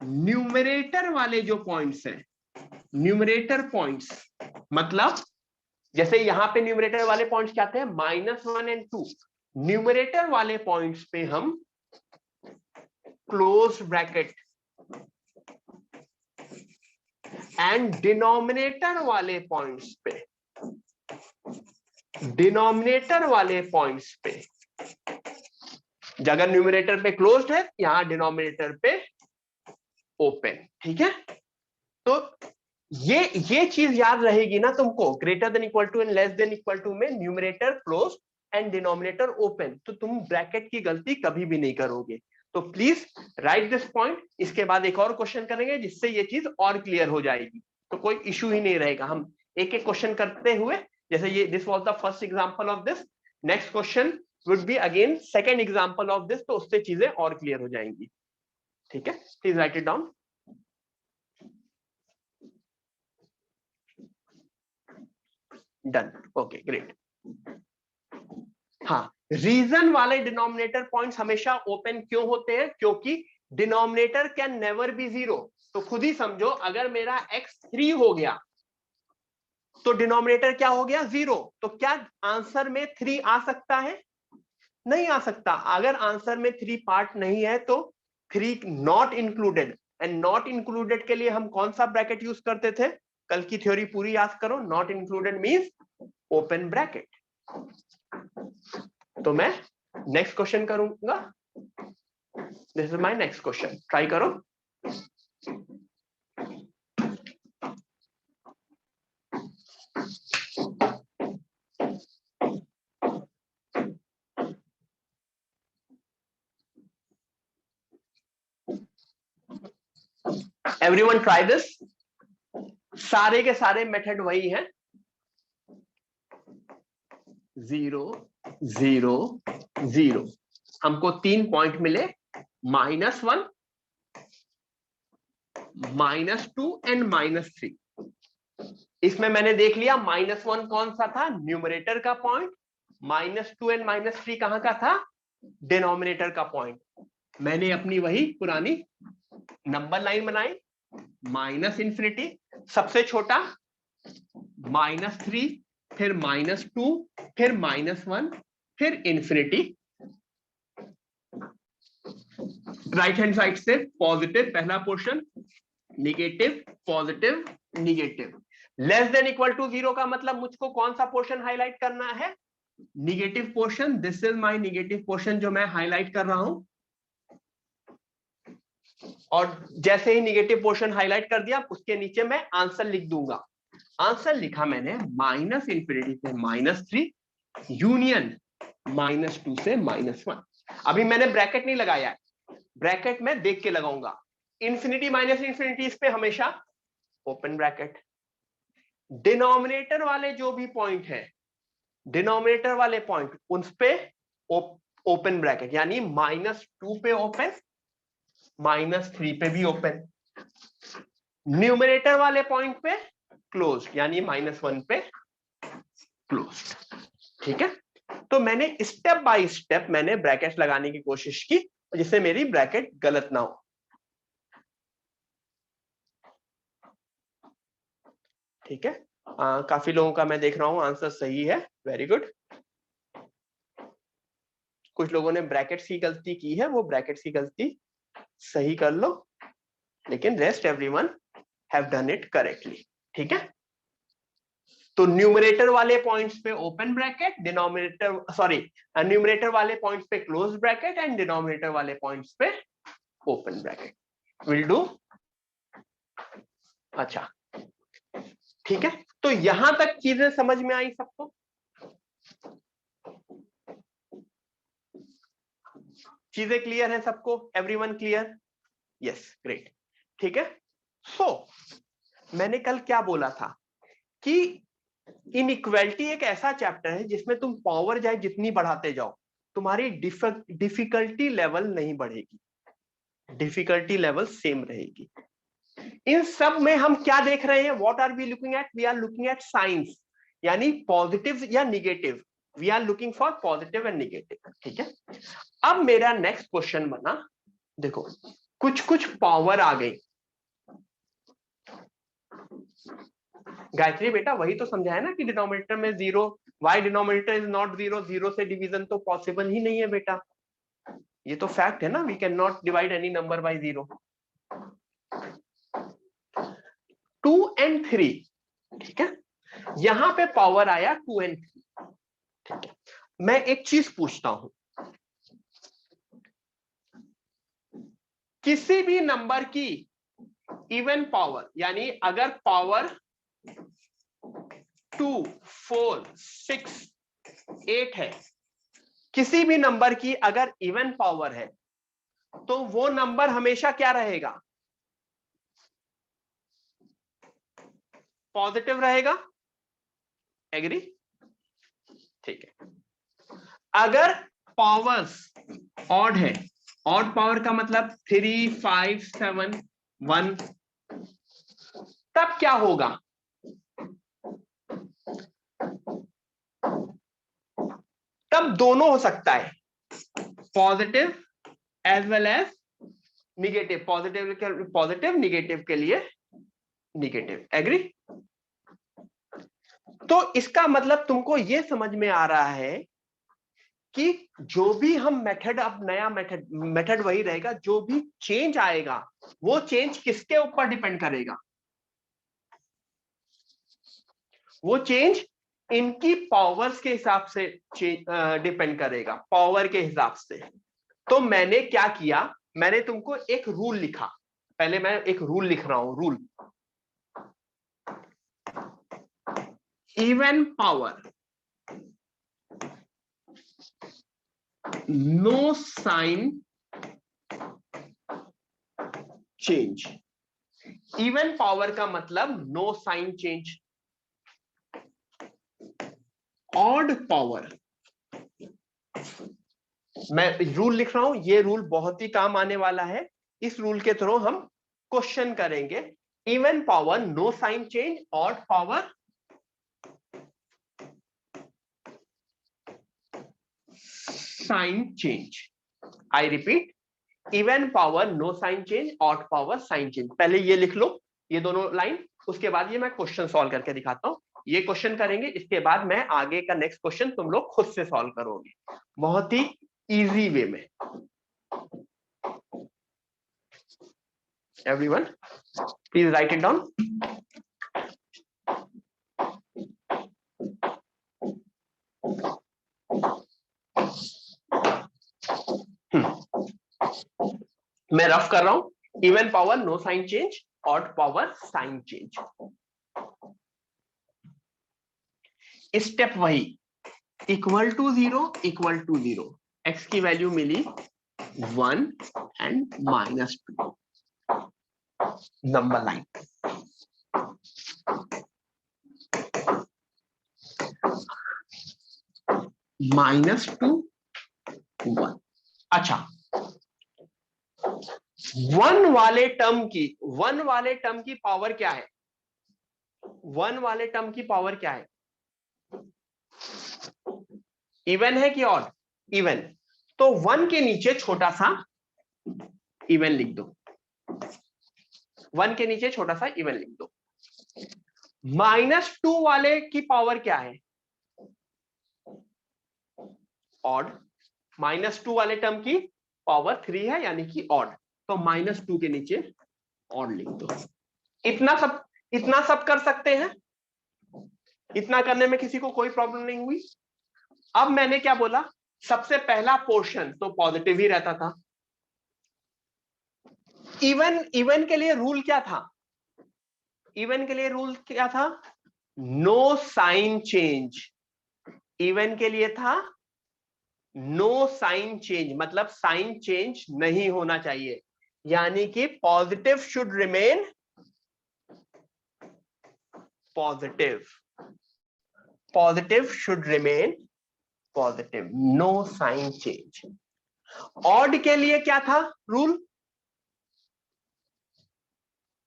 न्यूमरेटर वाले जो पॉइंट्स हैं, न्यूमरेटर पॉइंट्स मतलब जैसे यहां पे न्यूमरेटर वाले पॉइंट्स क्या थे? -1 एंड 2। न्यूमरेटर वाले पॉइंट्स पे हम क्लोज ब्रैकेट एंड डिनोमिनेटर वाले पॉइंट्स पे, डिनोमिनेटर वाले पॉइंट्स पे अगर न्यूमरेटर पे क्लोज्ड है, यहां डिनोमिनेटर पे ओपन। ठीक है, तो ये चीज याद रहेगी ना तुमको, greater than equal to and less than equal to में numerator close and denominator open, तो तुम ब्रैकेट की गलती कभी भी नहीं करोगे। तो प्लीज राइट दिस पॉइंट। इसके बाद एक और क्वेश्चन करेंगे जिससे ये चीज और क्लियर हो जाएगी, तो कोई इशू ही नहीं रहेगा। हम एक एक क्वेश्चन करते हुए, जैसे ये this was the first example of this, next question would be again second example of this, तो उससे चीजें और क्लियर हो जाएंगी। ठीक है, please write it down. Done, okay great. हाँ, रीजन वाले डिनोमिनेटर पॉइंट्स हमेशा ओपन क्यों होते हैं? क्योंकि डिनोमिनेटर कैन नेवर बी 0। तो खुद ही समझो, अगर मेरा x 3 हो गया तो डिनोमिनेटर क्या हो गया? 0। तो क्या आंसर में 3 आ सकता है? नहीं आ सकता। अगर आंसर में 3 पार्ट नहीं है तो 3 not included, and not included के लिए हम कौन सा ब्रैकेट यूज करते थे? कल की थ्योरी पूरी याद करो। Not included means open bracket. तो मैं नेक्स्ट क्वेश्चन करूंगा। This is my next question, try करो। Everyone try this. सारे के सारे मेथड वही हैं, 0 0 0। हमको 3 पॉइंट मिले, -1, -2 एंड -3। इसमें मैंने देख लिया -1 कौन सा था? न्यूमरेटर का पॉइंट। -2 एंड -3 कहां का था? डिनोमिनेटर का पॉइंट। मैंने अपनी वही पुरानी नंबर लाइन बनाई, -∞, सबसे छोटा -3, फिर -2, फिर -1, फिर इन्फिनिटी। राइट हैंड साइड से पॉजिटिव पहला portion, negative positive negative. Less than equal to 0 का मतलब मुझको कौन सा पोर्शन हाईलाइट करना है? Negative portion. This is my negative portion जो मैं हाईलाइट कर रहा हूं। और जैसे ही निगेटिव पोर्शन हाईलाइट कर दिया, उसके नीचे मैं आंसर लिख दूंगा। आंसर लिखा मैंने -∞ से -3 यूनियन -2 से -1। अभी मैंने ब्रैकेट नहीं लगाया है, ब्रैकेट में देख के लगाऊंगा। इन्फिनिटी -∞ इस पे हमेशा ओपन ब्रैकेट। डिनोमिनेटर वाले जो भी पॉइंट है, डिनोमिनेटर वाले पॉइंट उन पे ओपन ब्रैकेट, यानी -2 पे ओपन, -3 पे भी ओपन। न्यूमरेटर वाले पॉइंट पे क्लोज, यानी -1 पे क्लोज। ठीक है, तो मैंने स्टेप बाय स्टेप मैंने ब्रैकेट लगाने की कोशिश की जिससे मेरी ब्रैकेट गलत ना हो। ठीक है, काफी लोगों का मैं देख रहा हूं आंसर सही है, वेरी गुड। कुछ लोगों ने ब्रैकेट्स की गलती की है, वो ब्रैकेट्स की गलती सही कर लो, लेकिन rest everyone have done it correctly. ठीक है, तो न्यूमरेटर वाले पॉइंट्स पे open bracket, denominator sorry numerator वाले पॉइंट्स पे क्लोज ब्रैकेट एंड डिनोमिनेटर वाले पॉइंट्स पे ओपन ब्रैकेट विल डू। अच्छा, ठीक है, तो यहां तक चीजें समझ में आई सबको? चीजें क्लियर है सबको? Everyone clear? Yes, great. ठीक है। सो मैंने कल क्या बोला था कि इनइक्वालिटी एक ऐसा चैप्टर है जिसमें तुम पावर चाहे जितनी बढ़ाते जाओ, तुम्हारी डिफिकल्टी लेवल नहीं बढ़ेगी, डिफिकल्टी लेवल सेम रहेगी। इन सब में हम क्या देख रहे हैं? What are we looking at? We are looking at signs, यानी पॉजिटिव या negative. We are looking for positive and negative. ठीक है। अब मेरा नेक्स्ट क्वेश्चन बना, देखो कुछ कुछ पावर आ गई। गायत्री बेटा वही तो समझाया ना कि डिनोमिनेटर में zero, why denominator is not zero, zero से डिवीजन तो पॉसिबल ही नहीं है बेटा, ये तो फैक्ट है ना, we can not divide any number by zero. 2 and 3, ठीक है, यहां पे पावर आया 2 and 3। ठीक है, मैं एक चीज पूछता हूं, किसी भी नंबर की इवन पावर, यानी अगर पावर 2, 4, 6, 8 है, किसी भी नंबर की अगर इवन पावर है तो वो नंबर हमेशा क्या रहेगा? पॉजिटिव रहेगा। एग्री? ठीक है। अगर पावर्स ऑड है, ऑड पावर का मतलब 3, 5, 7, 1, तब क्या होगा? तब दोनों हो सकता है, positive as well as negative. Positive, negative के लिए निगेटिव। एग्री? तो इसका मतलब तुमको यह समझ में आ रहा है कि जो भी हम मेथड, अब नया मेथड वही रहेगा, जो भी चेंज आएगा वो चेंज किसके ऊपर डिपेंड करेगा? वो चेंज इनकी पावर्स के हिसाब से डिपेंड करेगा, पावर के हिसाब से। तो मैंने क्या किया, मैंने तुमको एक रूल लिखा, पहले मैं एक रूल लिख रहा हूं। Rule, even power no sign change. Even power का मतलब no sign change. Odd power, मैं रूल लिख रहा हूं, ये रूल बहुत ही काम आने वाला है। इस रूल के थ्रू हम क्वेश्चन करेंगे। Even power no sign change, odd power sign change. I repeat, even power no sign change, odd power sign change. पहले ये लिख लो, ये दोनों लाइन, उसके बाद ये मैं क्वेश्चन सॉल्व करके दिखाता हूं। ये क्वेश्चन करेंगे, इसके बाद मैं आगे का नेक्स्ट क्वेश्चन तुम लोग खुद से सॉल्व करोगे, बहुत ही इजी वे में। Everyone please write it down. मैं रफ कर रहा हूं, even power no sign change, odd power sign change. Step वही, equal to zero, equal to zero, x की वैल्यू मिली 1 एंड -2, नंबर लाइन। -2, 1। अच्छा, वन वाले टर्म की पावर क्या है? वन वाले टर्म की पावर क्या है? इवन है कि ऑड? इवन। तो 1 के नीचे छोटा सा इवन लिख दो, 1 के नीचे छोटा सा इवन लिख दो। -2 वाले की पावर क्या है? ऑड। -2 वाले टर्म की पावर 3 है, यानी कि ऑड। तो -2 के नीचे ऑड लिख दो। इतना सब कर सकते हैं, इतना करने में किसी को कोई प्रॉब्लम नहीं हुई। अब मैंने क्या बोला, सबसे पहला पोर्शन तो पॉजिटिव ही रहता था। इवन के लिए रूल क्या था? इवन के लिए रूल क्या था? No sign change. इवन के लिए था नो साइन चेंज मतलब साइन चेंज नहीं होना चाहिए, यानी कि positive should remain positive, positive should remain positive, no sign change. Odd के लिए क्या था रूल?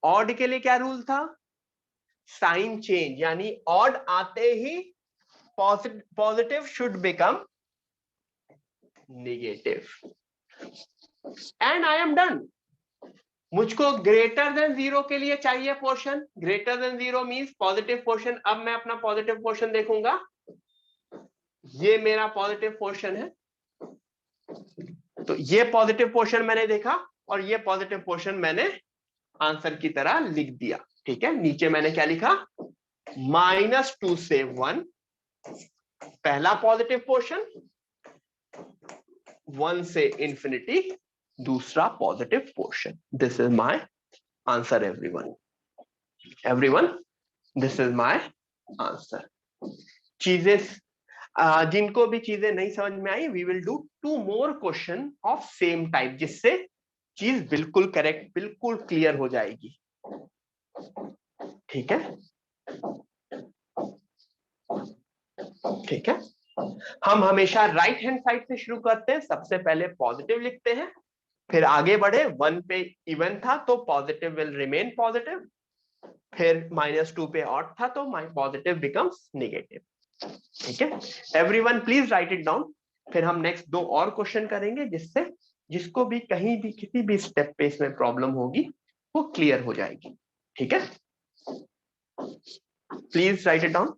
ऑड के लिए क्या रूल था? साइन चेंज, यानी ऑड आते ही positive should become negative. And I am done. मुझको ग्रेटर देन 0 के लिए चाहिए portion. Greater than 0 means positive portion. अब मैं अपना पॉजिटिव पोर्शन देखूंगा, ये मेरा पॉजिटिव पोर्शन है, तो ये पॉजिटिव पोर्शन मैंने देखा और ये पॉजिटिव पोर्शन मैंने आंसर की तरह लिख दिया। ठीक है, नीचे मैंने क्या लिखा? -2 से 1 पहला पॉजिटिव पोर्शन, 1 से इंफिनिटी दूसरा positive portion. This is my answer everyone. Everyone, this is my answer. चीजें जिनको भी चीजें नहीं समझ में आई, we will do 2 more question of same type, जिससे चीज बिल्कुल करेक्ट, बिल्कुल क्लियर हो जाएगी। ठीक है, ठीक है। हम हमेशा राइट हैंड साइड से शुरू करते हैं। सबसे पहले पॉजिटिव लिखते हैं, फिर आगे बढ़े। 1 पे इवन था तो पॉजिटिव विल रिमेन पॉजिटिव, फिर -2 पे ऑड था तो माई पॉजिटिव बिकम्स नेगेटिव। ठीक है, everyone please write it down. फिर हम नेक्स्ट 2 और क्वेश्चन करेंगे, जिससे जिसको भी कहीं भी किसी भी स्टेप पे इसमें प्रॉब्लम होगी वो क्लियर हो जाएगी। ठीक है, please write it down.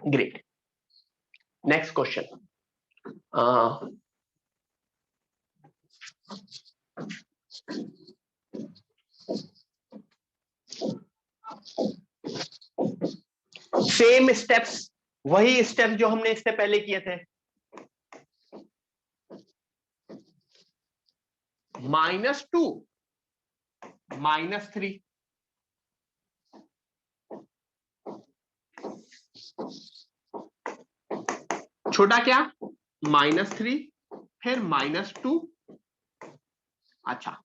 Great, next question. Same steps, वही स्टेप जो हमने इससे पहले किए थे। -2 -3, छोटा क्या? -3 फिर -2। अच्छा,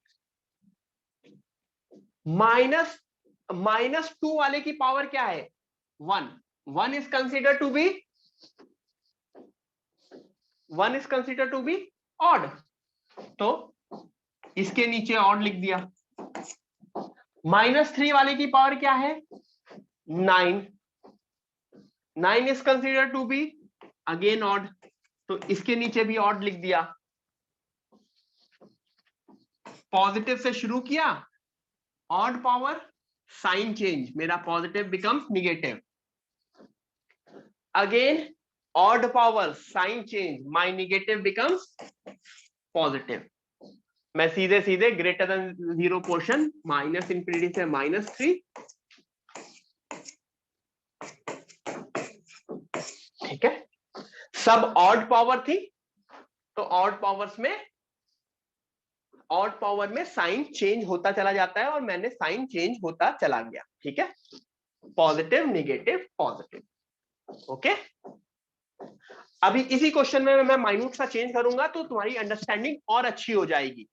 -2 वाले की पावर क्या है? 1। 1 is consider to be, 1 is consider to be odd, तो इसके नीचे ऑड लिख दिया। -3 वाले की पावर क्या है? 9। 9 is consider to be again odd, तो इसके नीचे भी ऑड लिख दिया। पॉजिटिव से शुरू किया, ऑड पावर साइन चेंज, मेरा positive becomes negative. Again odd power sign change, my negative becomes positive. मैं सीधे सीधे ग्रेटर देन 0 पोर्शन, -इंफिनिटी से -3। ठीक है, सब ऑड पावर थी, तो ऑड पावर में साइन चेंज होता चला जाता है, और मैंने साइन चेंज होता चला गया। ठीक है, पॉजिटिव नेगेटिव पॉजिटिव। ओके, अभी इसी क्वेश्चन में मैं माइन्यूट सा चेंज करूंगा तो तुम्हारी अंडरस्टैंडिंग और अच्छी हो जाएगी।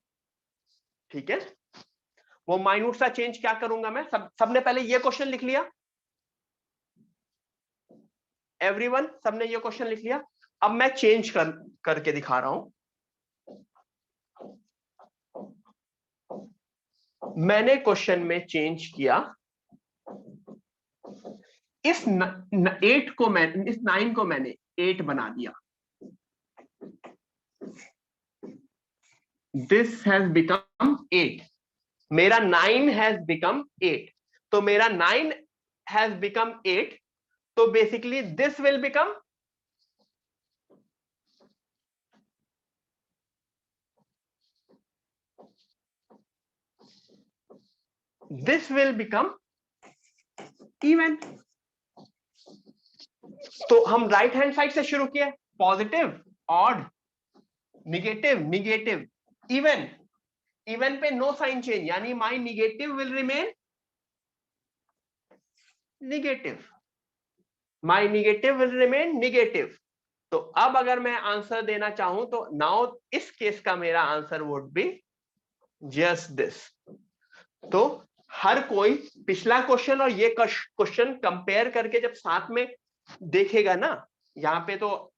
ठीक है, वो माइन्यूट सा चेंज क्या करूंगा मैं? सबने पहले ये क्वेश्चन लिख लिया? एवरीवन, सबने ये क्वेश्चन लिख लिया? अब मैं चेंज करके दिखा रहा हूं। मैंने क्वेश्चन में चेंज किया, इस 8 को इस 9 को मैंने 8 बना दिया। दिस हैज बिकम 8, मेरा 9 हैज बिकम 8, तो मेरा 9 हैज बिकम 8, तो basically this will become, this will become even. तो हम राइट हैंड साइड से शुरू किए, positive, odd, negative, negative, even. Even पे नो साइन चेंज, यानी माई negative will remain negative, my negative will remain negative. तो अब अगर मैं आंसर देना चाहूं तो नाउ इस केस का मेरा answer would be just this. तो हर कोई पिछला क्वेश्चन और ये क्वेश्चन कंपेयर करके जब साथ में देखेगा ना, यहाँ पे तो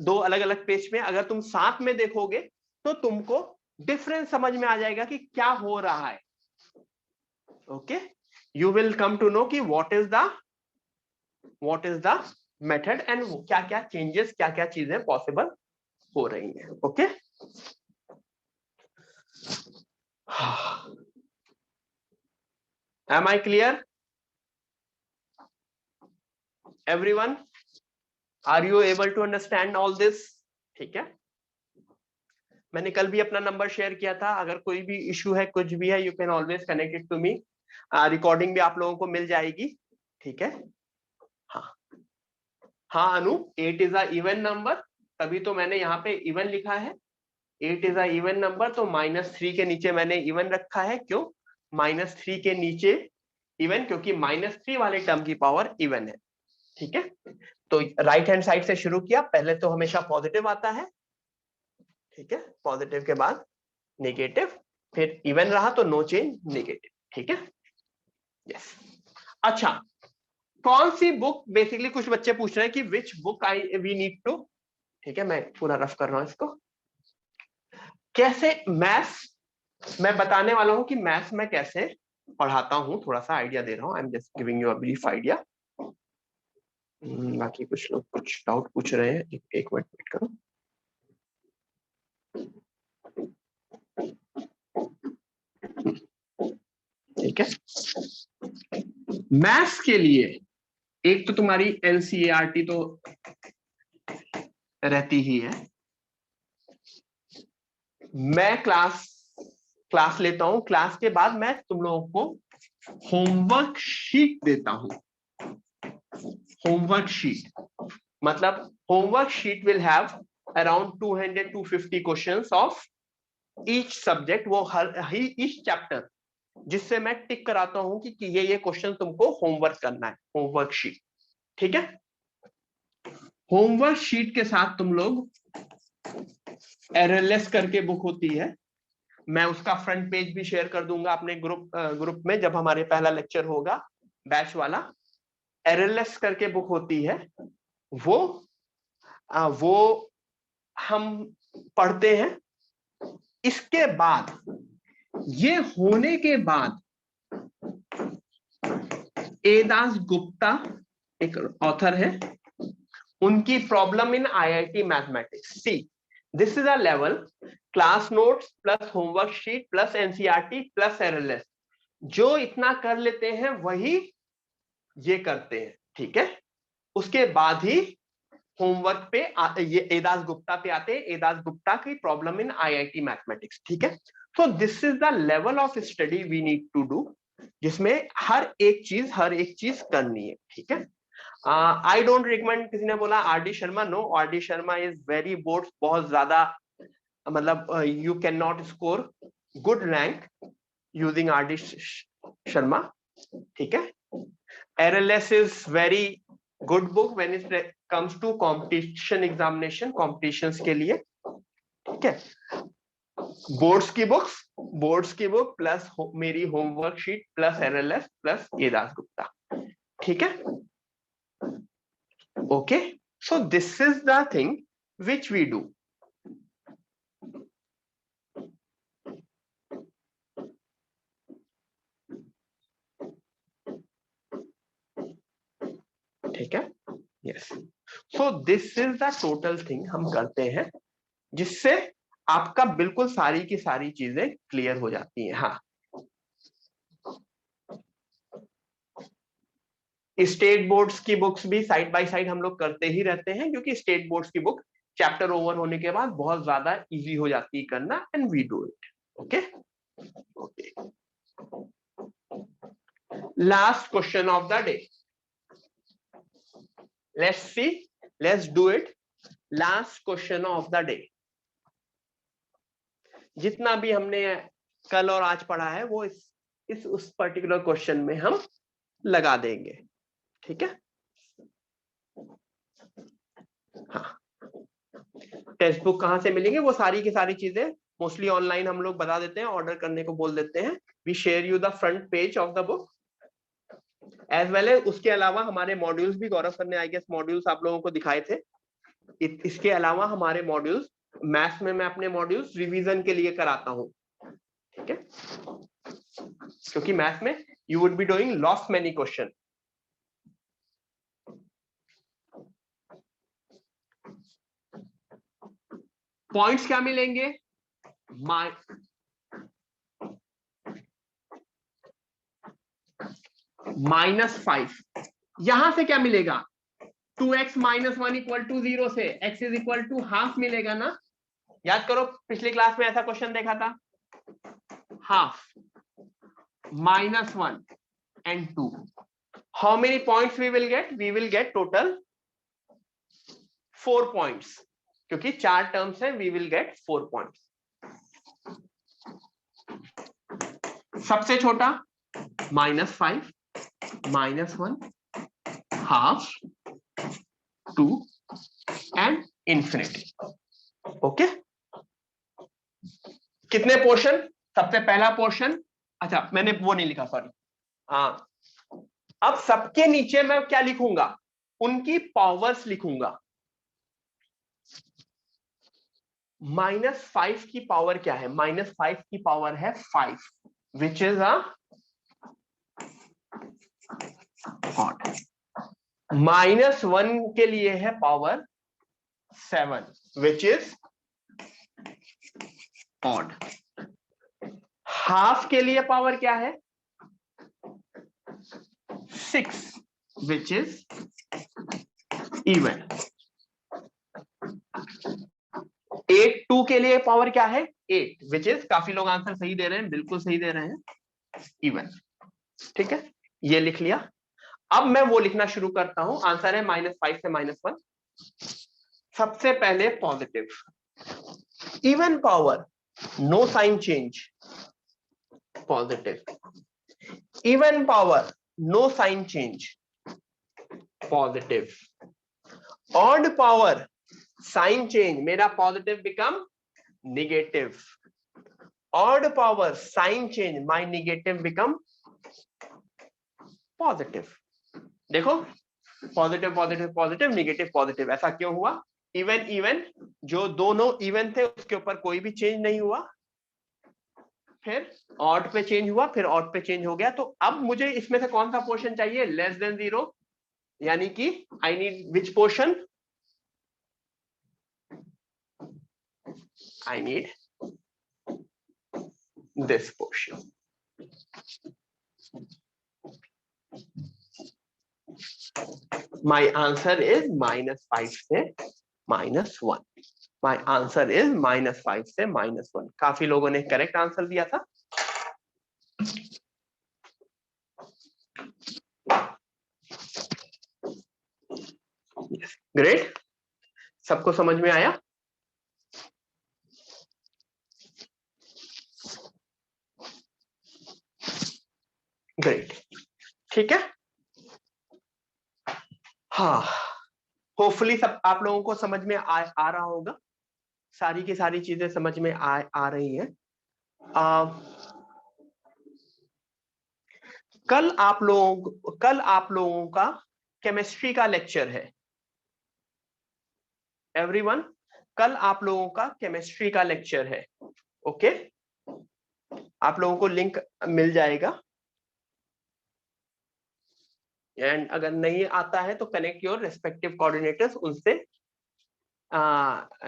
दो अलग अलग पेज में, अगर तुम साथ में देखोगे तो तुमको डिफरेंस समझ में आ जाएगा कि क्या हो रहा है। Okay, you will come to know कि what is the method and क्या क्या चेंजेस, क्या क्या चीजें पॉसिबल हो रही हैं। Okay, am I clear everyone? Are you able to understand all this? ठीक है, मैंने कल भी अपना नंबर शेयर किया था, अगर कोई भी इशू है, कुछ भी है, you can always connect it to me. Recording भी आप लोगों को मिल जाएगी। ठीक है, हाँ हाँ अनु, 8 इज अ इवन नंबर, तभी तो मैंने यहाँ पे इवन लिखा है। 8 इज अ इवन नंबर, तो -3 के नीचे मैंने इवन रखा है। क्यों -3 के नीचे इवन? क्योंकि -3 वाले टर्म की पावर इवन है। ठीक है, तो राइट हैंड साइड से शुरू किया, पहले तो हमेशा पॉजिटिव आता है। ठीक है, पॉजिटिव के बाद नेगेटिव, फिर इवन रहा तो नो चेंज, नेगेटिव। ठीक है, यस। अच्छा, कौन सी बुक, बेसिकली कुछ बच्चे पूछ रहे हैं कि which book we need to. ठीक है, मैं पूरा रफ कर रहा हूं इसको। कैसे मैथ्स मैं बताने वाला हूं कि मैथ्स में कैसे पढ़ाता हूं, थोड़ा सा आइडिया दे रहा हूं। I am just giving you a brief idea. बाकी कुछ लोग कुछ डाउट पूछ रहे हैं, एक मिनट वेट करो। ठीक है, मैथ्स के लिए एक तो तुम्हारी एनसीईआरटी तो रहती ही है। मैं क्लास लेता हूं, क्लास के बाद मैं तुम लोगों को होमवर्क शीट देता हूं। होमवर्क शीट मतलब homework sheet will have around 200-250 questions of each subject, वो हर ही ईच चैप्टर, जिससे मैं टिक कराता हूं कि ये क्वेश्चन तुमको होमवर्क करना है, होमवर्क शीट। ठीक है, होमवर्क शीट के साथ तुम लोग एरएलएस करके बुक होती है, मैं उसका फ्रंट पेज भी शेयर कर दूंगा अपने ग्रुप में जब हमारे पहला लेक्चर होगा बैच वाला। एरएलएस करके बुक होती है, वो हम पढ़ते हैं। इसके बाद, ये होने के बाद, एदास गुप्ता एक ऑथर है, उनकी problem in IIT mathematics. See, this is a level class notes plus homework sheet plus NCERT plus एरएलएस। जो इतना कर लेते हैं वही ये करते हैं। ठीक है, उसके बाद ही होमवर्क पे ये एदास गुप्ता पे आते हैं, एदास गुप्ता की प्रॉब्लम इन आईआईटी मैथमेटिक्स। ठीक है, so this is the level of study we need to do, जिसमें हर एक चीज करनी है। ठीक है, आई डोंट रिकमेंड, किसी ने बोला RD Sharma, no, RD Sharma is very bored, बहुत ज्यादा, मतलब you can not score good rank using RD Sharma. ठीक है, RLS is very good book when it comes to competition examination, competitions के लिए। ठीक है, बोर्ड्स की बुक प्लस मेरी homework sheet plus RLS plus A Das Gupta. ठीक है, okay, so this is the thing which we do. ठीक है, yes, so this is the total thing हम करते हैं, जिससे आपका बिल्कुल सारी की सारी चीजें क्लियर हो जाती हैं। हाँ, स्टेट बोर्ड्स की बुक्स भी साइड बाय साइड हम लोग करते ही रहते हैं, क्योंकि स्टेट बोर्ड्स की बुक चैप्टर ओवर होने के बाद बहुत ज्यादा इजी हो जाती है करना, and we do it. Okay, okay, last question of the day, let's see, let's do it. Last question of the day, जितना भी हमने कल और आज पढ़ा है वो इस उस पर्टिकुलर क्वेश्चन में हम लगा देंगे। ठीक है। हाँ, टेक्स्ट बुक कहाँ से मिलेंगे, वो सारी की सारी चीजें मोस्टली ऑनलाइन हम लोग बता देते हैं, ऑर्डर करने को बोल देते हैं। We share you the front page of the book as well as, उसके अलावा हमारे मॉड्यूल्स भी, गौरव सर ने आई गेस मॉड्यूल्स आप लोगों को दिखाए थे। इसके अलावा हमारे मॉड्यूल्स, मैथ्स में मैं अपने मॉड्यूल्स रिवीजन के लिए कराता हूँ, ठीक है, क्योंकि मैथ्स में you would be doing lost many question. Points क्या मिलेंगे, -5। यहां से क्या मिलेगा, 2x - 1 = 0 से x = हाफ मिलेगा ना। याद करो पिछली क्लास में ऐसा क्वेश्चन देखा था, half -1 and 2, how many points we will get, we will get total 4 points, क्योंकि 4 टर्म्स है, we will get 4 points। सबसे छोटा -5, -1, हाफ, 2 एंड इंफिनिटी। ओके, कितने पोर्शन, सबसे पहला पोर्शन, अच्छा मैंने वो नहीं लिखा, सॉरी। हाँ, अब सबके नीचे मैं क्या लिखूंगा, उनकी पावर्स लिखूंगा। -5 की पावर क्या है, -5 की पावर है 5, विच इज अ ऑड। -1 के लिए है power 7, which is odd. Half के लिए पावर क्या है, 6, विच इज इवन। 8 2 के लिए पावर क्या है, 8, विच इज, काफी लोग आंसर सही दे रहे हैं, बिल्कुल सही दे रहे हैं, इवन। ठीक है, ये लिख लिया। अब मैं वो लिखना शुरू करता हूं, आंसर है -5 से -1। सबसे पहले positive, even power no sign change, positive. Even power no sign change, positive. Odd power sign change, मेरा positive become negative. Odd power sign change, my negative become positive. देखो, positive positive positive, negative positive, ऐसा क्यों हुआ। Even even, जो दोनों even थे उसके ऊपर कोई भी चेंज नहीं हुआ, फिर ऑड पे चेंज हुआ, फिर ऑड पे चेंज हो गया। तो अब मुझे इसमें से कौन सा पोर्शन चाहिए, लेस देन 0, यानी कि I need which portion, I need this portion. My answer is -5 से -1। माय आंसर इज -5 से -1। काफी लोगों ने करेक्ट आंसर दिया था। ग्रेट, सबको समझ में आया। ग्रेट, ठीक है। हाँ, होपफुली सब आप लोगों को समझ में आ रहा होगा, सारी की सारी चीजें समझ में आ रही हैं। कल आप लोगों का केमिस्ट्री का लेक्चर है एवरीवन, कल आप लोगों का केमिस्ट्री का लेक्चर है। ओके, आप लोगों को लिंक मिल जाएगा, एंड अगर नहीं आता है तो कनेक्ट योर रेस्पेक्टिव कोऑर्डिनेटर्स, उनसे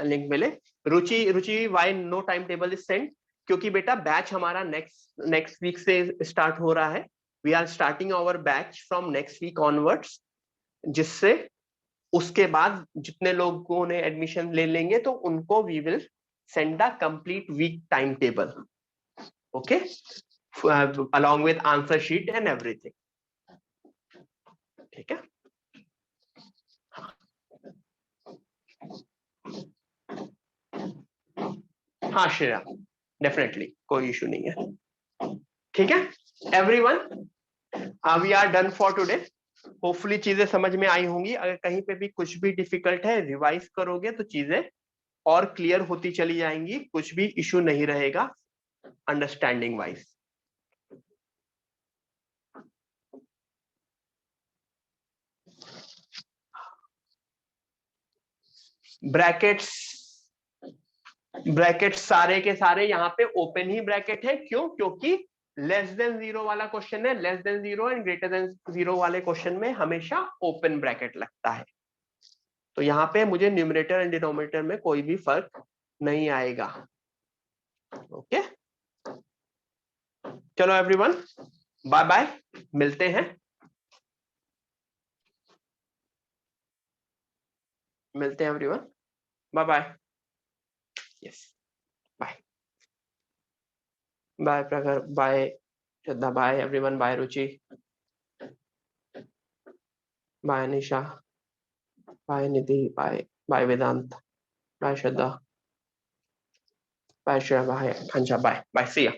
लिंक मिले। Ruchi why no time table is send, क्योंकि बेटा बैच हमारा नेक्स्ट वीक से स्टार्ट हो रहा है। We are starting our batch from next week onwards, जिससे उसके बाद जितने लोगों ने एडमिशन ले लेंगे तो उनको we will send the complete week time table, okay, along with answer sheet and everything। ठीक है, हाँ श्रेया, डेफिनेटली कोई इशू नहीं है। ठीक है everyone, we are done for today. Hopefully चीजें समझ में आई होंगी। अगर कहीं पे भी कुछ भी डिफिकल्ट है, रिवाइज करोगे तो चीजें और क्लियर होती चली जाएंगी, कुछ भी इशू नहीं रहेगा अंडरस्टैंडिंग वाइज। ब्रैकेट्स सारे के सारे यहाँ पे ओपन ही ब्रैकेट है। क्यों? क्योंकि लेस देन जीरो वाला क्वेश्चन है, less than zero and greater than zero वाले क्वेश्चन में हमेशा ओपन ब्रैकेट लगता है। तो यहाँ पे मुझे न्यूमरेटर एंड डिनोमिनेटर में कोई भी फर्क नहीं आएगा। ओके, चलो एवरीवन, बाय बाय, मिलते हैं, everyone, bye bye. Yes, bye bye Prakhar, bye Shraddha, bye everyone, bye Ruchi, bye Nisha, bye Nidhi, bye Vedant, bye Shraddha, bye Shreya, bye Akanksha, bye see या।